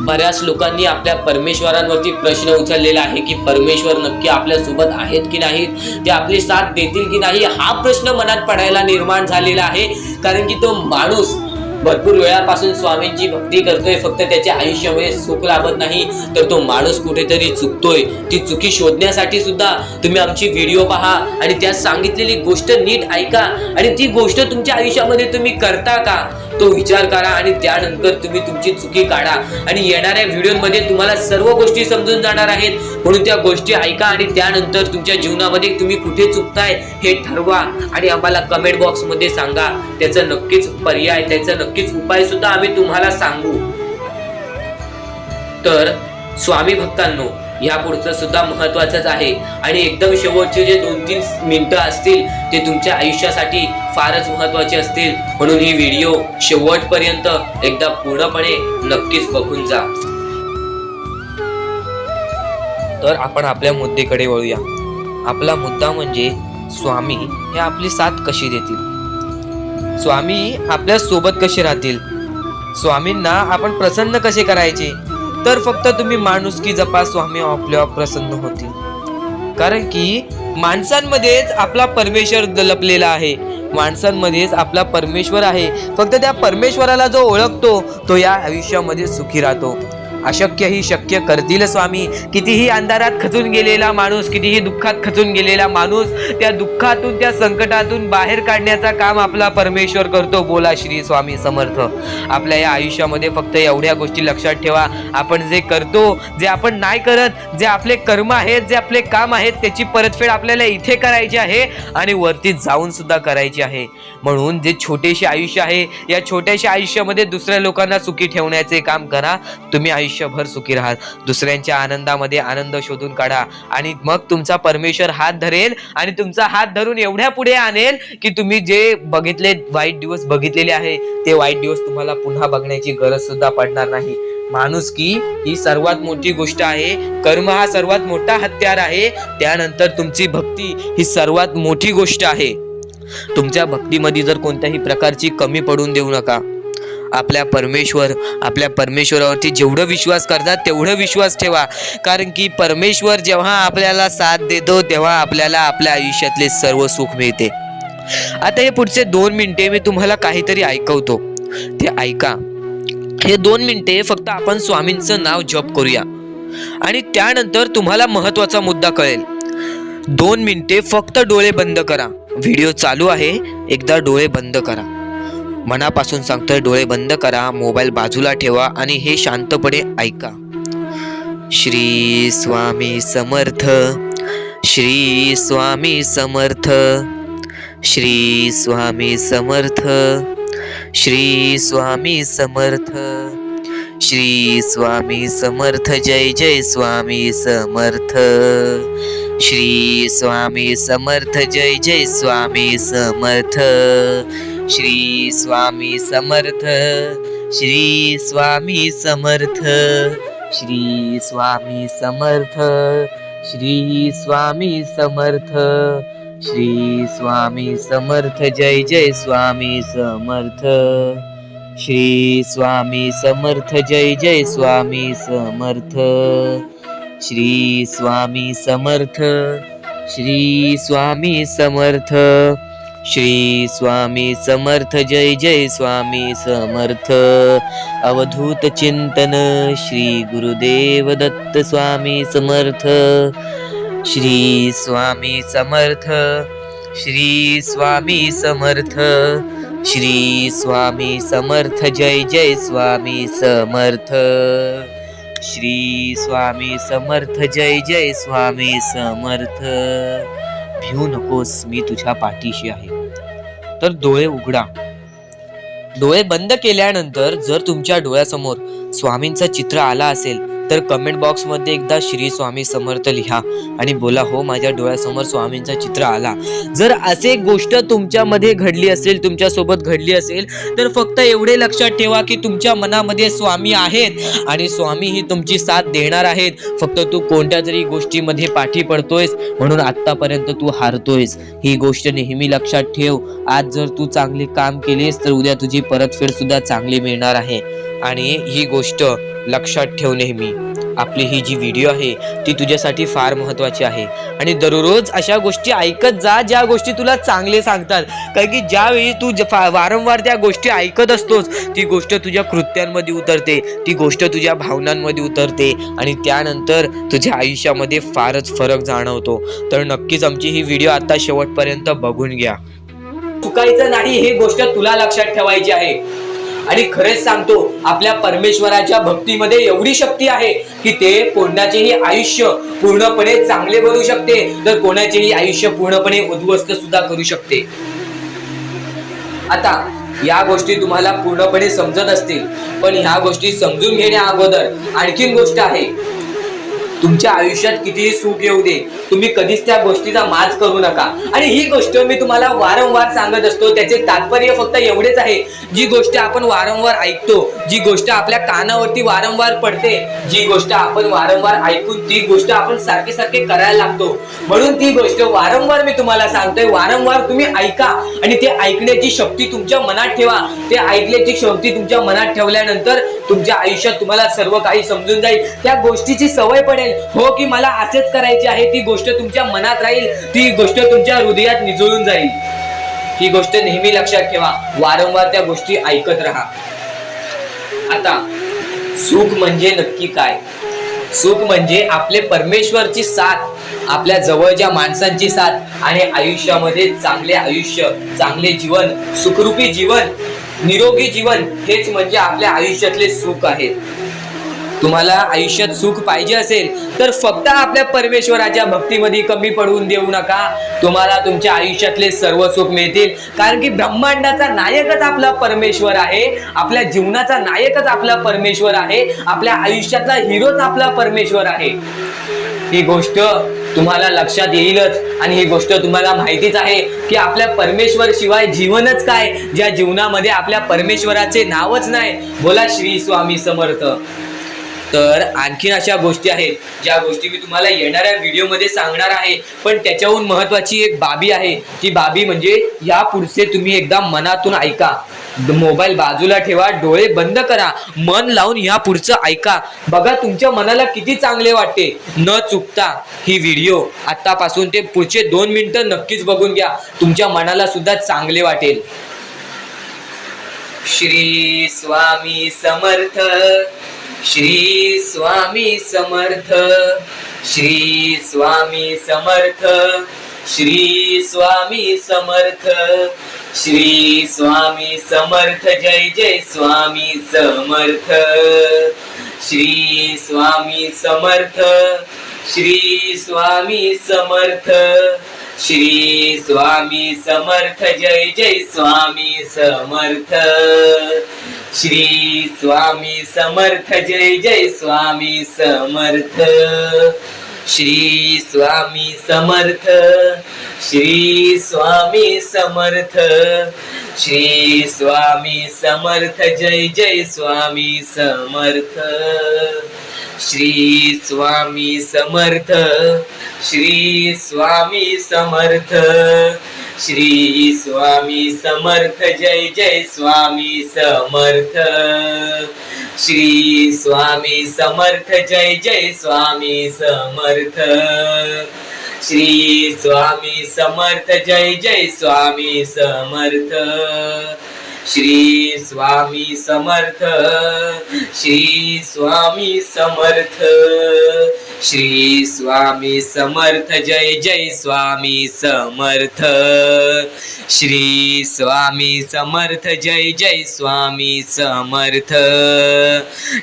बऱ्याच लोकांनी आपल्या परमेश्वरांवरती प्रश्न उचललेला आहे की परमेश्वर नक्की आपल्या सोबत आहेत की नाहीत, ते आपली साथ देतील की नाही, हा प्रश्न मनात पडायला निर्माण झालेला आहे. कारण की तो माणूस भरपूर वेळापासून स्वामींची भक्ती करतोय, फक्त त्याच्या आयुष्यामध्ये सुख लाभत नाही, तर तो माणूस कुठेतरी चुकतोय. ती चुकी शोधण्यासाठी सुद्धा तुम्ही आमची व्हिडिओ पहा आणि त्यात सांगितलेली गोष्ट नीट ऐका आणि ती गोष्ट तुमच्या आयुष्यामध्ये तुम्ही करता का तो विचार करा आणि त्यानंतर तुम्ही तुमची चुकी काढा. आणि येणाऱ्या व्हिडिओमध्ये तुम्हाला सर्व गोष्टी समजून जाणार आहेत, म्हणून त्या गोष्टी ऐका आणि त्यानंतर तुमच्या जीवनामध्ये तुम्ही कुठे चुकताय हे ठरवा आणि आम्हाला कमेंट बॉक्स मध्ये सांगा. त्याचं नक्कीच पर्याय, त्याचा नक्कीच उपाय सुद्धा आम्ही तुम्हाला सांगू. तर स्वामी भक्तांनो, या पुढचं सुद्धा महत्वाचंच आहे आणि एकदम शेवटचे जे 2-3 मिनिटं असतील ते तुमच्या आयुष्यासाठी फारच महत्वाचे असतील, म्हणून ही व्हिडिओ शेवटपर्यंत एकदा पूर्णपणे नक्कीच बघून जा. तर आपण आपल्या मुद्द्याकडे वळूया. आपला मुद्दा म्हणजे स्वामी हे आपली साथ कशी देतील, स्वामी आपल्या सोबत कसे राहतील, स्वामींना आपण प्रसन्न कसे करायचे. तर फक्त तुम्ही माणुसकी जपा, स्वामी आपल्यावर प्रसन्न होतील. कारण की माणसांमध्येच आपला परमेश्वर लपलेला आहे, माणसांमध्येच आपला परमेश्वर आहे. फक्त त्या परमेश्वराला जो ओळखतो तो या आयुष्यामध्ये सुखी राहतो. अशक्य ही शक्य करतील स्वामी. कितीही अंधारात खचून गेलेला माणूस, कितीही दुःखात खचून गेलेला माणूस, त्या दुःखातून, त्या संकटातून बाहेर काढण्याचा काम आपला परमेश्वर करतो. बोला श्री स्वामी समर्थ. आपल्या या आयुष्यामध्ये फक्त एवढ्या गोष्टी लक्षात ठेवा, आपण जे करतो, जे आपण नाही करत, जे आपले कर्म आहेत, जे आपले काम आहेत, त्याची परतफेड आपल्याला इथे करायची आहे आणि वरती जाऊन सुद्धा करायची आहे. म्हणून जे छोटेसे आयुष्य आहे, या छोट्याशा आयुष्यामध्ये दुसऱ्या लोकांना सुखी ठेवण्याचे काम करा. तुम्ही आयुष्यभर सुखी राहा. दुसऱ्यांच्या आनंदामध्ये आनंद शोधून काढा आणि मग तुमचा परमेश्वर हात धरेल आणि तुमचा हात धरून एवढ्या पुढे आणेल की तुम्ही जे बघितले वाईट दिवस बघितलेले आहे ते वाईट दिवस तुम्हाला पुन्हा बघण्याची गरज सुद्धा पडणार नाही. माणुसकी ही सर्वात मोठी गोष्ट आहे, कर्म हा सर्वात मोठा हत्यार आहे, त्यानंतर तुमची भक्ती ही सर्वात मोठी गोष्ट आहे. तुमच्या भक्तीमध्ये जर कोणत्याही प्रकारची कमी पडून देऊ नका. आपल्या परमेश्वरावरती जेवढं विश्वास करतात तेवढं विश्वास ठेवा, कारण की परमेश्वर जेव्हा आपल्याला साथ देतो तेव्हा आपल्याला आपल्या आयुष्यातले सर्व सुख मिळते. आता हे पुढचे 2 मिनिटे मी तुम्हाला काहीतरी ऐकवतो, ते ऐका. हे 2 मिनिटे फक्त आपण स्वामींचं नाव जप करूया आणि त्यानंतर तुम्हाला महत्वाचा मुद्दा कळेल. 2 मिनिटे फक्त डोळे बंद करा. व्हिडिओ चालू आहे, एकदा डोळे बंद करा. मनापासून सांगतोय, डोळे बंद करा, मोबाईल बाजूला ठेवा आणि हे शांतपणे ऐका. श्री स्वामी समर्थ, श्री स्वामी समर्थ, श्री स्वामी समर्थ, श्री स्वामी समर्थ, श्री स्वामी समर्थ. जय जय स्वामी समर्थ. श्री स्वामी समर्थ. जय जय स्वामी समर्थ. श्री स्वामी समर्थ. श्री स्वामी समर्थ. श्री स्वामी समर्थ. श्री स्वामी समर्थ. श्री स्वामी समर्थ. जय जय स्वामी समर्थ. श्री स्वामी समर्थ. जय जय स्वामी समर्थ. श्री स्वामी समर्थ. श्री स्वामी समर्थ. श्री स्वामी समर्थ. जय जय स्वामी समर्थ. अवधूत चिंतन श्री गुरुदेव दत्त स्वामी समर्थ. श्री स्वामी समर्थ. श्री स्वामी समर्थ. श्री स्वामी समर्थ. जय जय स्वामी समर्थ. श्री स्वामी समर्थ. जय जय स्वामी समर्थ. भिवू नकोस, मी तुझ्या पाठीशी आहे. तर डोळे उघडा. डोळे बंद केल्यानंतर जर तुमच्या डोळ्यासमोर स्वामींचं चित्र आला असेल तर कमेंट बॉक्स मध्ये एकदा श्री स्वामी समर्थ लिहा आणि बोला, हो माझ्या डोळ्यासमोर स्वामींचं चित्र आला. जर असे गोष्ट तुमच्यामध्ये घडली असेल, तुमच्या सोबत घडली असेल, तर फक्त एवढे लक्षात ठेवा की तुमच्या मनामध्ये स्वामी आहेत आणि स्वामी ही तुमची साथ देणार आहेत. फक्त तू कोणत्या तरी गोष्टीमध्ये पाठी पडतोयस म्हणून आतापर्यंत तू हारतोयस, ही गोष्ट नेहमी लक्षात ठेव. आज जर तू चांगले काम केलेस तर उद्या तुझी परतफेड सुद्धा चांगली मिळणार आहे आणि ही गोष्ट लक्षात ठेव नेहमी. आपली ही जी व्हिडिओ आहे ती तुझ्यासाठी फार महत्वाची आहे आणि दररोज अशा गोष्टी ऐकत जा ज्या गोष्टी तुला चांगले सांगतात, कारण की ज्यावेळी तू वारंवार त्या गोष्टी ऐकत असतोस ती गोष्ट तुझ्या कृत्यांमध्ये उतरते, ती गोष्ट तुझ्या भावनांमध्ये उतरते आणि त्यानंतर तुझ्या आयुष्यामध्ये फारच फरक जाणवतो. तर नक्कीच आमची ही व्हिडिओ आता शेवटपर्यंत बघून घ्या. चुकायचं नाही हे गोष्ट तुला लक्षात ठेवायची आहे. आणि खरेच सांगतो, आपल्या परमेश्वराच्या भक्तीमध्ये एवढी शक्ती आहे की ते कोणाचेही आयुष्य पूर्णपणे चांगले बनवू शकते, तर कोणाचेही आयुष्य पूर्णपणे उद्ध्वस्त सुद्धा करू शकते. आता या गोष्टी तुम्हाला पूर्णपणे समजत असतील, पण ह्या गोष्टी समजून घेण्या अगोदर आणखीन गोष्ट आहे. तुमच्या आयुष्यात कितीही सुख येऊ दे, तुम्ही कधीच त्या गोष्टीचा माज करू नका. आणि ही गोष्ट मी तुम्हाला वारंवार सांगत असतो, त्याचे तात्पर्य फक्त एवढेच आहे. जी गोष्ट आपण वारंवार ऐकतो, जी गोष्ट आपल्या कानावरती वारंवार पडते, जी गोष्ट आपण वारंवार ऐकून ती गोष्ट आपण सारखे सारखे करायला लागतो, म्हणून ती गोष्ट वारंवार मी तुम्हाला सांगतोय. वारंवार तुम्ही ऐका आणि ते ऐकण्याची शक्ती तुमच्या मनात ठेवा. ते ऐकण्याची शक्ती तुमच्या मनात ठेवल्यानंतर तुमच्या आयुष्यात तुम्हाला सर्व काही समजून जाईल. त्या गोष्टीची सवय पडेल, हो की मला असेच करायचे आहे. ती गोष्ट तुमच्या मनात राहील, ती गोष्ट तुमच्या हृदयात निजळून जाईल. ही गोष्ट नेहमी लक्षात ठेवा. वारंवार त्या गोष्टी ऐकत राहा. आता सुख म्हणजे नक्की काय? सुख म्हणजे आपले परमेश्वरची साथ, आपल्या जवळच्या माणसांची साथ आणि आयुष्यामध्ये चांगले आयुष्य, चांगले जीवन, सुखरूपी जीवन, निरोगी जीवन, हेच म्हणजे आपल्या आयुष्यातले सुख आहे. तुम्हाला आयुष्यात सुख पाहिजे असेल तर फक्त आपल्या परमेश्वराच्या भक्तीमध्ये कमी पडून देऊ नका. तुम्हाला तुमच्या आयुष्यातले सर्व सुख मिळतील, कारण की ब्रह्मांडाचा नायकच आपला परमेश्वर आहे. आपल्या जीवनाचा नायकच आपला परमेश्वर आहे. आपल्या आयुष्यातला हिरोच आपला परमेश्वर आहे. ही गोष्ट तुम्हाला लक्षात येईलच आणि ही गोष्ट तुम्हाला माहितीच आहे की आपल्या परमेश्वर शिवाय जीवनच काय, ज्या जीवनामध्ये आपल्या परमेश्वराचे नावच नाही. बोला श्री स्वामी समर्थ. तर आणखीन अशा गोष्टी आहेत ज्या गोष्टी मी तुम्हाला येणाऱ्या व्हिडिओमध्ये सांगणार आहे, पण त्याच्याहून महत्वाची एक बाबी आहे. ती बाबी म्हणजे या पुढचे तुम्ही एकदा मनातून ऐका. मोबाईल बाजूला ठेवा, डोळे बंद करा, मन लावून ह्या पुढचं ऐका. बघा तुमच्या मनाला किती चांगले वाटते. न चुकता ही व्हिडिओ आतापासून ते पुढचे 2 मिनिटं नक्कीच बघून घ्या. तुमच्या मनाला सुद्धा चांगले वाटेल. श्री स्वामी समर्थ, श्री स्वामी समर्थ, श्री स्वामी समर्थ, श्री स्वामी समर्थ, श्री स्वामी समर्थ. जय जय स्वामी समर्थ. श्री स्वामी समर्थ, श्री स्वामी समर्थ, श्री स्वामी समर्थ. जय जय स्वामी समर्थ. श्री स्वामी समर्थ. जय जय स्वामी समर्थ. श्री स्वामी समर्थ, श्री स्वामी समर्थ, श्री स्वामी समर्थ. जय जय स्वामी समर्थ. श्री स्वामी समर्थ, श्री स्वामी समर्थ, श्री स्वामी समर्थ. जय जय स्वामी समर्थ. श्री स्वामी समर्थ. जय जय स्वामी समर्थ. श्री स्वामी समर्थ. जय जय स्वामी समर्थ. श्री स्वामी समर्थ, श्री स्वामी समर्थ, श्री स्वामी समर्थ. जय जय स्वामी समर्थ. श्री स्वामी समर्थ. जय जय स्वामी समर्थ.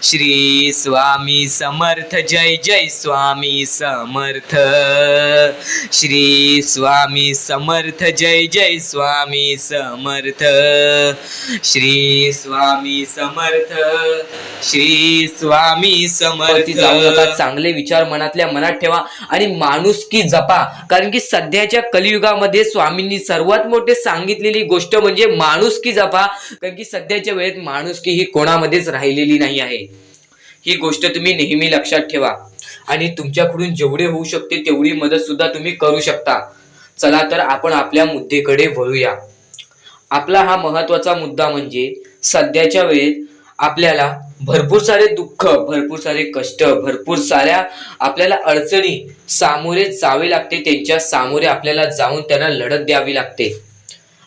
श्री स्वामी समर्थ. जय जय स्वामी समर्थ. श्री स्वामी समर्थ. जय जय स्वामी समर्थ. श्री स्वामी समर्थ. श्री स्वामी समर्थ. चांगले विचार मनातल्या मनात ठेवा आणि माणुसकी जपा. कारण की सध्याच्या कलियुगामध्ये स्वामींनी सर्वात मोठे सांगितलेली गोष्ट म्हणजे माणुसकी जपा. कारण की सध्याच्या वेळेत माणुसकी ही कोणामध्येच राहिलेली नाही आहे. ही गोष्ट तुम्ही नेहमी लक्षात ठेवा आणि तुमच्याकडून जेवढे होऊ शकते तेवढी मदत सुद्धा तुम्ही करू शकता. चला तर आपण आपल्या मुद्द्याकडे वळूया. आपला हा महत्वाचा मुद्दा म्हणजे सध्याच्या वेळेत आपल्याला भरपूर सारे दुःख, भरपूर सारे कष्ट, भरपूर साऱ्या आपल्याला अडचणी सामोरे जावे लागते. त्यांच्या सामोरे आपल्याला जाऊन त्यांना लढत द्यावी लागते.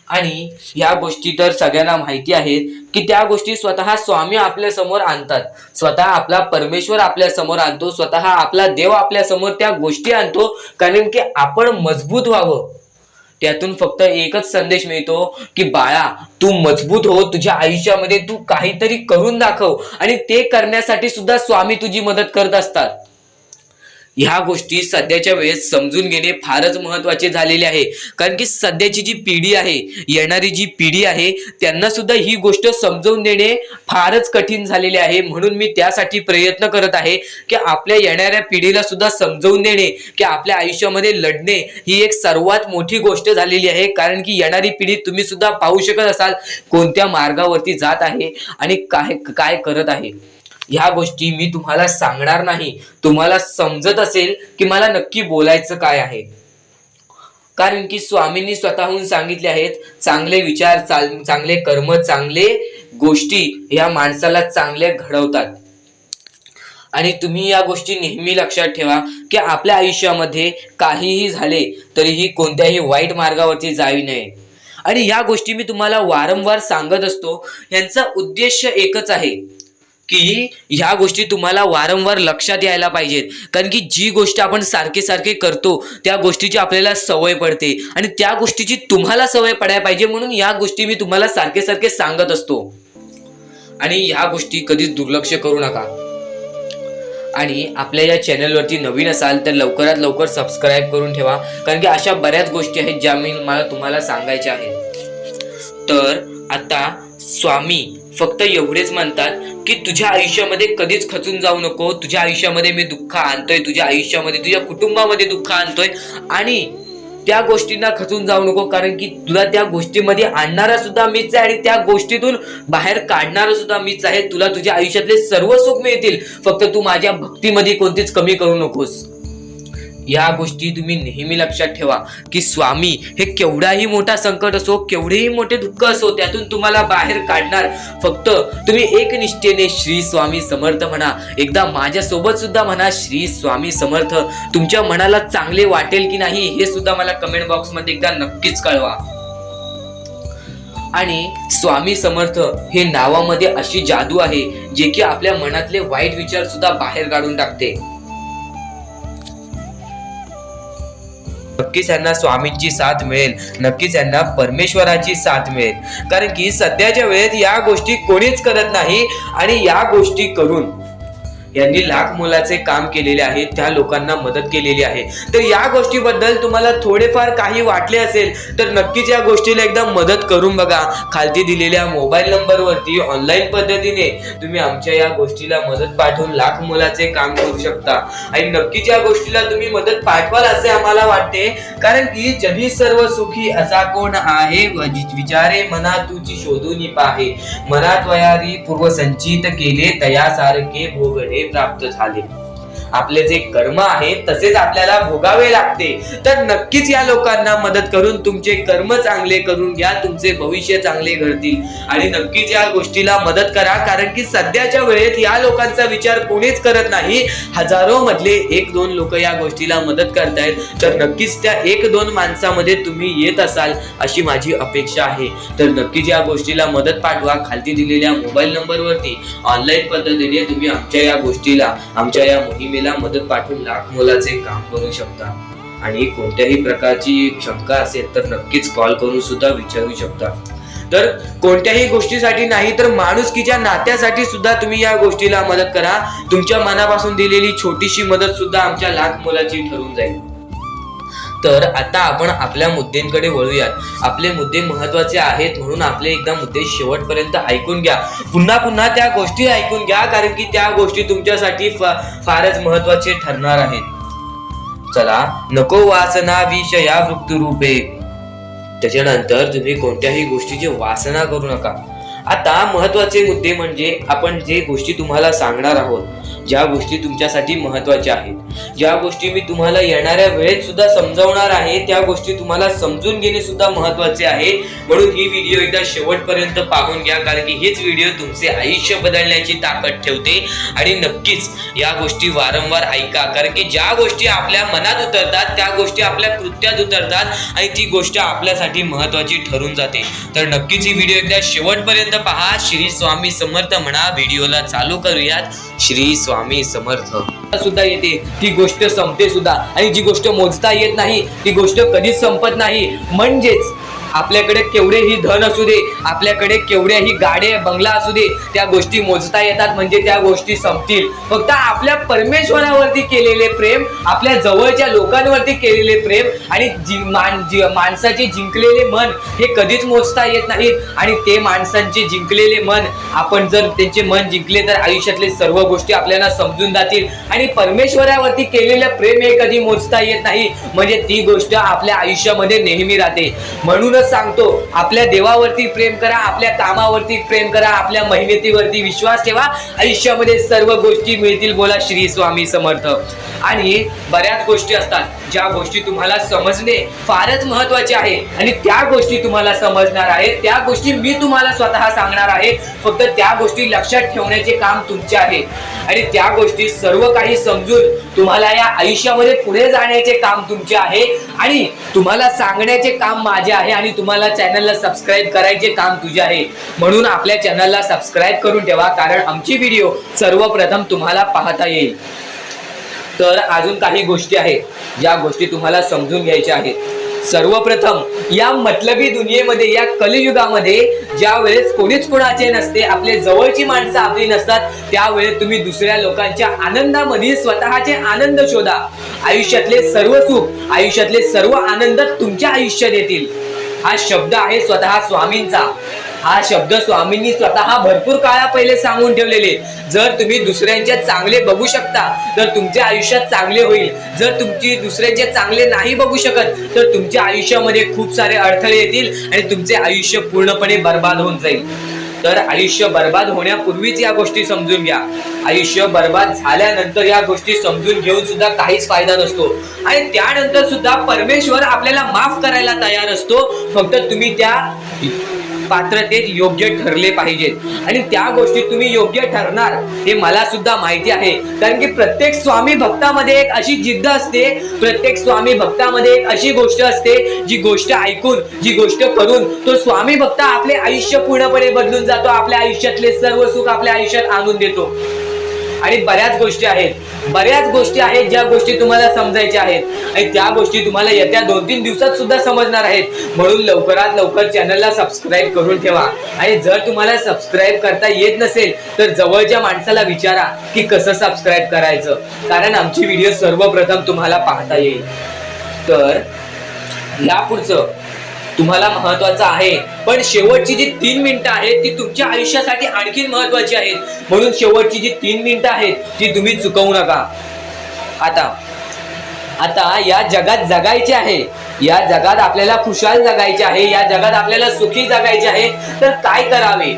आणि या गोष्टी तर सगळ्यांना माहिती आहेत की त्या गोष्टी स्वतः स्वामी आपल्या समोर आणतात. स्वतः आपला परमेश्वर आपल्या समोर आणतो. स्वतः आपला देव आपल्या समोर त्या गोष्टी आणतो. कारण की आपण मजबूत व्हावं. त्यातून फक्त एकच संदेश मिळतो की बाळा तू मजबूत हो. तुझ्या आयुष्यामध्ये तू काहीतरी करून दाखव. आणि ते करण्यासाठी सुद्धा स्वामी तुझी मदत करत असतात. ह्या गोष्टी सध्याच्या वेळेस समजून घेणे फारच महत्वाचे झालेले आहे. कारण की सध्याची जी पिढी आहे, येणारी जी पिढी आहे, त्यांना सुद्धा ही गोष्ट समजून देणे फारच कठीण झालेले आहे. म्हणून मी त्यासाठी प्रयत्न करत आहे की आपल्या येणाऱ्या पिढीला सुद्धा समजवून देणे की आपल्या आयुष्यामध्ये लढणे ही एक सर्वात मोठी गोष्ट झालेली आहे. कारण की येणारी पिढी तुम्ही सुद्धा पाहू शकत असाल कोणत्या मार्गावरती जात आहे आणि काय काय करत आहे. ह्या गोष्टी मी तुम्हाला सांगणार नाही. तुम्हाला समजत असेल की मला नक्की बोलायचं काय आहे. कारण की स्वामींनी स्वतःहून सांगितले आहेत चांगले विचार, चांगले कर्म, चांगले गोष्टी या माणसाला चांगले घडवतात. आणि तुम्ही या गोष्टी नेहमी लक्षात ठेवा की आपल्या आयुष्यामध्ये काहीही झाले तरीही कोणत्याही वाईट मार्गावरती जावी नये. आणि या गोष्टी मी तुम्हाला वारंवार सांगत असतो. यांचा उद्देश एकच आहे की ह्या गोष्टी तुम्हाला वारंवार लक्षात यायला पाहिजेत. कारण की जी गोष्ट आपण सारखे सारखे करतो त्या गोष्टीची आपल्याला सवय पडते आणि त्या गोष्टीची तुम्हाला सवय पडायला पाहिजे. म्हणून या गोष्टी मी तुम्हाला सारखे सारखे सांगत असतो. आणि ह्या गोष्टी कधीच दुर्लक्ष करू नका. आणि आपल्या या चॅनलवरती नवीन असाल तर लवकरात लवकर सबस्क्राईब करून ठेवा. कारण की अशा बऱ्याच गोष्टी आहेत ज्या मला तुम्हाला सांगायच्या आहेत. तर आता स्वामी फक्त एवढेच म्हणतात की तुझ्या आयुष्यामध्ये कधीच खचून जाऊ नको. तुझ्या आयुष्यामध्ये मी दुःख आणतोय, तुझ्या आयुष्यामध्ये तुझ्या कुटुंबामध्ये दुःख आणतोय आणि त्या गोष्टींना खचून जाऊ नको. कारण की तुला त्या गोष्टीमध्ये आणणारा सुद्धा मीच आहे आणि त्या गोष्टीतून बाहेर काढणारा सुद्धा मीच आहे. तुला तुझ्या आयुष्यातले सर्व सुख मिळतील. फक्त तू माझ्या भक्तीमध्ये कोणतीच कमी करू नकोस. या गोष्टी तुम्ही नेहमी लक्षात ठेवा की स्वामी हे केवढाही मोठा संकट असो, केवढेही मोठे दुःख असो, त्यातून तुम्हाला बाहेर काढणार. फक्त तुम्ही एक निष्ठेने श्री स्वामी समर्थ म्हणा. एकदा माझ्या सोबत सुद्धा म्हणा श्री स्वामी समर्थ. तुमच्या मनाला चांगले वाटेल की नाही हे सुद्धा मला कमेंट बॉक्स मध्ये एकदा नक्कीच कळवा. आणि स्वामी समर्थ हे नावामध्ये अशी जादू आहे जे की आपल्या मनातले वाईट विचार सुद्धा बाहेर काढून टाकते. नक्कीच यांना स्वामींची साथ मिळेल, नक्कीच यांना परमेश्वराची साथ मिळेल. कारण की सध्याच्या वेळेत या गोष्टी कोणीच करत नाही आणि या गोष्टी करून यांनी लाख मोलाचे काम केलेले आहे, त्या लोकांना मदत केलेली आहे. तर या गोष्टीबद्दल तुम्हाला थोडेफार काही वाटले असेल तर नक्कीच या गोष्टीला एकदा मदत करून बघा. खालती दिलेल्या मोबाईल नंबरवरती ऑनलाईन पद्धतीने तुम्ही आमच्या या गोष्टीला मदत पाठवून लाख मोलाचे काम करू शकता. आणि नक्कीच या गोष्टीला तुम्ही मदत पाठवाल असे आम्हाला वाटते. कारण की जगी सर्व सुखी असा कोण आहे, विचारे मना तुझी शोधून पाहे, मनात वयारी पूर्व संचित केले तयासारखे भोगडे प्राप्त झाले. आपले जे कर्म आहे तसेच आपल्याला भोगावे लागते. तर नक्कीच या लोकांना मदत करून तुमचे कर्म चांगले करून घ्या, तुमचे भविष्य चांगले घडतील. आणि नक्कीच या गोष्टीला मदत करा. कारण की सध्याच्या वेळेत या लोकांचा विचार कोणीच करत नाही. हजारो मधले 1-2 लोक या गोष्टीला मदत करतायत. तर नक्कीच त्या 1-2 माणसामध्ये तुम्ही येत असाल अशी माझी अपेक्षा आहे. तर नक्कीच या गोष्टीला मदत पाठवा. खालती दिलेल्या मोबाईल नंबरवरती ऑनलाईन पद्धतीने तुम्ही आमच्या या गोष्टीला, आमच्या या मोहिमेला मदत पाठवून लाख मोलाचे काम करू शकता. आणि कोणत्याही प्रकारची शंका असेल तर नक्कीच कॉल करून सुद्धा विचारू शकता. तर कोणत्याही गोष्टीसाठी नाही तर माणुसकीच्या नात्यासाठी सुद्धा तुम्ही या गोष्टीला मदत करा. तुमच्या मनापासून दिलेली छोटीशी मदत सुद्धा आमच्या लाख मोलाची ठरून जाईल. तर आता आपण आपल्या मुद्द्यांकडे वळूयात. आपले मुद्दे महत्वाचे आहेत म्हणून आपले एकदा मुद्दे शेवटपर्यंत ऐकून घ्या. पुन्हा पुन्हा त्या गोष्टी ऐकून घ्या, कारण की त्या गोष्टी तुमच्यासाठी फारच महत्वाचे ठरणार आहेत. चला, नको वासना विषया वृत्तरूपे. त्याच्यानंतर तुम्ही कोणत्याही गोष्टीची वासना करू नका. आता महत्वाचे मुद्दे म्हणजे आपण जे गोष्टी तुम्हाला सांगणार आहोत, ज्या गोष्टी तुमच्यासाठी महत्वाच्या आहेत, ज्या गोष्टी मी तुम्हाला येणाऱ्या वेळेत सुद्धा समजावणार आहे, त्या गोष्टी तुम्हाला समजून घेणे सुद्धा महत्वाचे आहे. म्हणून ही व्हिडिओ एकदा शेवटपर्यंत पाहून घ्या, कारण की हेच व्हिडिओ तुमचे आयुष्य बदलण्याची ताकद ठेवते. आणि नक्कीच या गोष्टी वारंवार ऐका, कारण की ज्या गोष्टी आपल्या मनात उतरतात त्या गोष्टी आपल्या कृत्यात उतरतात आणि ती गोष्ट आपल्यासाठी महत्वाची ठरून जाते. तर नक्कीच ही व्हिडिओ एकदा शेवटपर्यंत पहा. श्री स्वामी समर्थ म्हणा. व्हिडिओला चालू करूयात. श्री स्वामी समर्थ. सुद्धा येते ती गोष्ट संपते सुद्धा, आणि जी गोष्ट मोजता येत नाही ती गोष्ट कधीच संपत नाही. म्हणजेच आपल्याकडे केवढेही धन असू दे, आपल्याकडे केवढ्याही गाड्या बंगला असू दे, त्या गोष्टी मोजता येतात म्हणजे त्या गोष्टी संपतील. फक्त आपल्या परमेश्वरावरती केलेले प्रेम, आपल्या जवळच्या लोकांवरती केलेले प्रेम आणि माणसाचे जिंकलेले मन हे कधीच मोजता येत नाहीत. आणि ते माणसांचे जिंकलेले मन, आपण जर त्यांचे मन जिंकले तर आयुष्यातले सर्व गोष्टी आपल्याला समजून जातील. आणि परमेश्वरावरती केलेलं प्रेम हे कधी मोजता येत नाही, म्हणजे ती गोष्ट आपल्या आयुष्यामध्ये नेहमी राहते. म्हणून सांगतो, आपल्या देवावरती प्रेम करा, आपल्या कामावरती प्रेम करा, आपल्या मेहनतीवरती विश्वास ठेवा, आयुष्यामध्ये सर्व गोष्टी मिळतील. बोला श्री स्वामी समर्थ. आणि बऱ्याच गोष्टी असतात ज्या गोष्टी तुम्हाला समजणे फारच महत्वाचे आहे, आणि त्या गोष्टी तुम्हाला समजणार आहेत, त्या गोष्टी मी तुम्हाला स्वतः सांगणार आहे. फक्त त्या गोष्टी लक्षात ठेवण्याचे काम तुमचे आहे, आणि त्या गोष्टी सर्व काही समजून तुम्हाला या आयुष्यामध्ये पुढे जाण्याचे काम तुमचे आहे, आणि तुम्हाला सांगण्याचे काम माझे आहे, आणि तुम्हाला चॅनलला सबस्क्राईब करायचे काम तुझे आहे. म्हणून आपल्या चॅनलला सबस्क्राईब करून ठेवा, कारण आमची व्हिडिओ सर्वप्रथम तुम्हाला पाहता येईल. तर अजून काही गोष्टी आहेत ज्या गोष्टी तुम्हाला समजून घ्यायच्या आहेत. सर्वप्रथम, या मतलबी दुनियेमध्ये, या कलियुगामध्ये ज्या वेळेस कोणीच कोणाचे नसते, आपले जवळची माणसं आपली नसतात, त्यावेळेस तुम्ही दुसऱ्या लोकांच्या आनंदामध्ये स्वतःचे आनंद शोधा. आयुष्यातले सर्व सुख, आयुष्यातले सर्व आनंद तुमच्या आयुष्यात येतील. हा शब्द आहे स्वतः स्वामींचा. हा शब्द स्वामींनी स्वतः भरपूर काळा पहिले सांगून ठेवलेले. जर तुम्ही दुसऱ्यांचे चांगले बघू शकता तर तुमच्या आयुष्यात चांगले होईल. जर तुमची दुसऱ्यांचे चांगले नाही बघू शकत तर तुमच्या आयुष्यामध्ये खूप सारे अडथळे येतील आणि तुमचे आयुष्य पूर्णपणे बर्बाद होऊन जाईल. तर आयुष्य बर्बाद होण्यापूर्वीच या गोष्टी समजून घ्या. आयुष्य बर्बाद झाल्यानंतर या गोष्टी समजून घेऊन सुद्धा काहीच फायदा नसतो आणि त्यानंतर सुद्धा परमेश्वर आपल्याला माफ करायला तयार असतो. फक्त तुम्ही त्या पात्रतेत योग्य ठरले पाहिजेत आणि त्या गोष्टी तुम्ही योग्य ठरणार हे मला सुद्धा माहिती आहे. कारण की प्रत्येक स्वामी भक्तामध्ये एक अशी जिद्द असते, प्रत्येक स्वामी भक्तामध्ये एक अशी गोष्ट असते, जी गोष्ट ऐकून, जी गोष्ट करून तो स्वामी भक्त आपले आयुष्य पूर्णपणे बदलून जातो, आपल्या आयुष्यातले सर्व सुख आपल्या आयुष्यात आणून देतो. आणि बऱ्याच गोष्टी आहेत ज्या गोष्टी तुम्हाला समजायच्या आहेत आणि त्या गोष्टी तुम्हाला येत्या 2-3 दिवसात सुद्धा समजणार आहेत. म्हणून लवकरात लवकर चॅनलला सबस्क्राईब करून ठेवा आणि जर तुम्हाला सबस्क्राईब करता येत नसेल तर जवळच्या माणसाला विचारा की कसं सबस्क्राईब करायचं, कारण आमची व्हिडिओ सर्वप्रथम तुम्हाला पाहता येईल. तर यापुढचं तुम्हाला महत्वाचं आहे, पण शेवटची जी 3 मिनिटं आहेत ती तुमच्या आयुष्यासाठी आणखी महत्वाची आहेत. म्हणून शेवटची जी 3 मिनिटं आहेत ती तुम्ही चुकवू नका. आता या जगात जगायचे आहे, या जगात आपल्याला खुशाल जगायचे आहे, या जगात आपल्याला सुखी जगायचे आहे. तर काय करावे?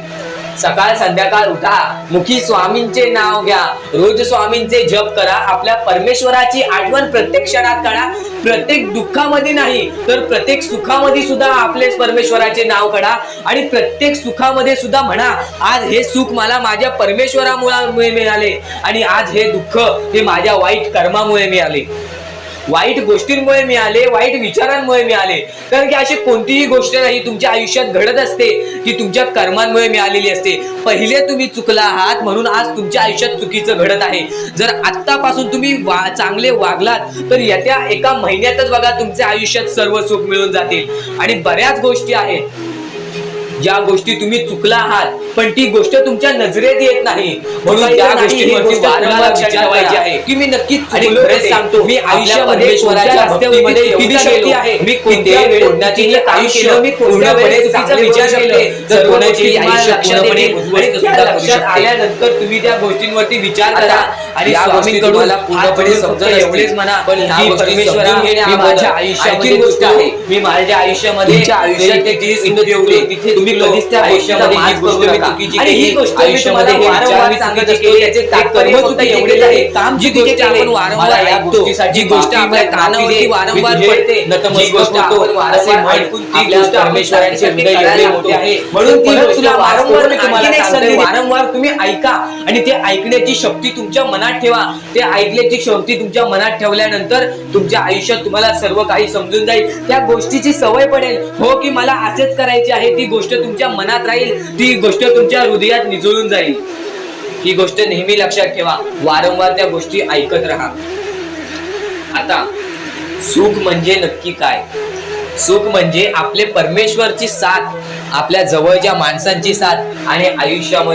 सकाळ संध्याकाळ उठा, मुखी स्वामींचे नाव घ्या, रोज स्वामींचे जप करा, आपल्या परमेश्वराची आठवण प्रत्येक क्षणात काढा. प्रत्येक दुःखामध्ये नाही तर प्रत्येक सुखामध्ये सुद्धा आपले परमेश्वराचे नाव काढा आणि प्रत्येक सुखामध्ये सुद्धा म्हणा, आज हे सुख मला माझ्या परमेश्वरामुळे मिळाले आणि आज हे दुःख हे माझ्या वाईट कर्मामुळे मिळाले, वाईट गोष्टींमुळे मिळाले, वाईट विचारांमुळे मिळाले. कारण की अशी कोणतीही गोष्ट नाही तुमच्या आयुष्यात घडत असते की तुमच्या कर्मांमुळे मिळालेली असते. पहिले तुम्ही चुकला आहात म्हणून आज तुमच्या आयुष्यात चुकीचं घडत आहे. जर आत्तापासून तुम्ही चांगले वागलात तर येत्या 1 महिन्यातच बघा तुमच्या आयुष्यात सर्व सुख मिळून जातील. आणि बऱ्याच गोष्टी आहेत ज्या गोष्टी तुम्ही चुकला आहात पण ती गोष्ट तुमच्या नजरेत येत नाही, म्हणून त्या गोष्टींवरती वारंवार विचार करायचे आहे की मी नक्कीच चुकलो. खरंच सांगतो, मी आयुष्यामध्ये परमेश्वराच्या भक्तीमध्ये किती शक्ती आहे, मी कोणत्या वेळेस आयुष्य मी पूर्णपणे चुकीचा विचार केले तर कोणाचे आयुष्य पूर्णपणे उद्ध्वस्त सुद्धा करू शकते. आल्यानंतर तुम्ही त्या गोष्टींवरती विचार करा आणि स्वामींकडून पूर्णपणे समजा एवढेच म्हणा की परमेश्वरा मी माझ्या आयुष्याची गोष्ट आहे, मी माझ्या आयुष्यामध्ये तिथे तुम्ही कधीच त्या आयुष्यामध्ये ही गोष्ट चुकीची केली, आयुष्यामध्ये हे विचार मी चुकीचे केले, याचे तात्पर्य सुद्धा एवढेच आहे. काम जी गोष्ट आपण वारंवार या गोष्टीसाठी जी गोष्ट आपल्या कानावरती वारंवार पडते, नतमस्तक होतो असे ऐकून ती गोष्ट परमेश्वराचे हृदय एवढे मोठे आहे. म्हणून ती गोष्ट वारंवार मी तुम्हाला सांगते, वारंवार तुम्ही ऐका आणि ते ऐकण्याची शक्ती तुमच्या मनात ठेवा. ते ऐकण्याची शक्ती तुमच्या मनात ठेवल्यानंतर तुमच्या आयुष्यात तुम्हाला सर्व काही समजून जाईल. त्या गोष्टीची सवय पडेल, हो की मला असेच करायचे आहे. ती गोष्ट तुमच्या मनात राहील, ती गोष्ट तुमच्या हृदयात निजळून जाईल. ही गोष्ट नेहमी लक्षात ठेवा, वारंवार त्या गोष्टी ऐकत राहा. आता सुख म्हणजे नक्की काय? सुख म्हणजे आपले परमेश्वरची साथ, आपल्या जवळच्या माणसांची साथ आणि आयुष्यामध्ये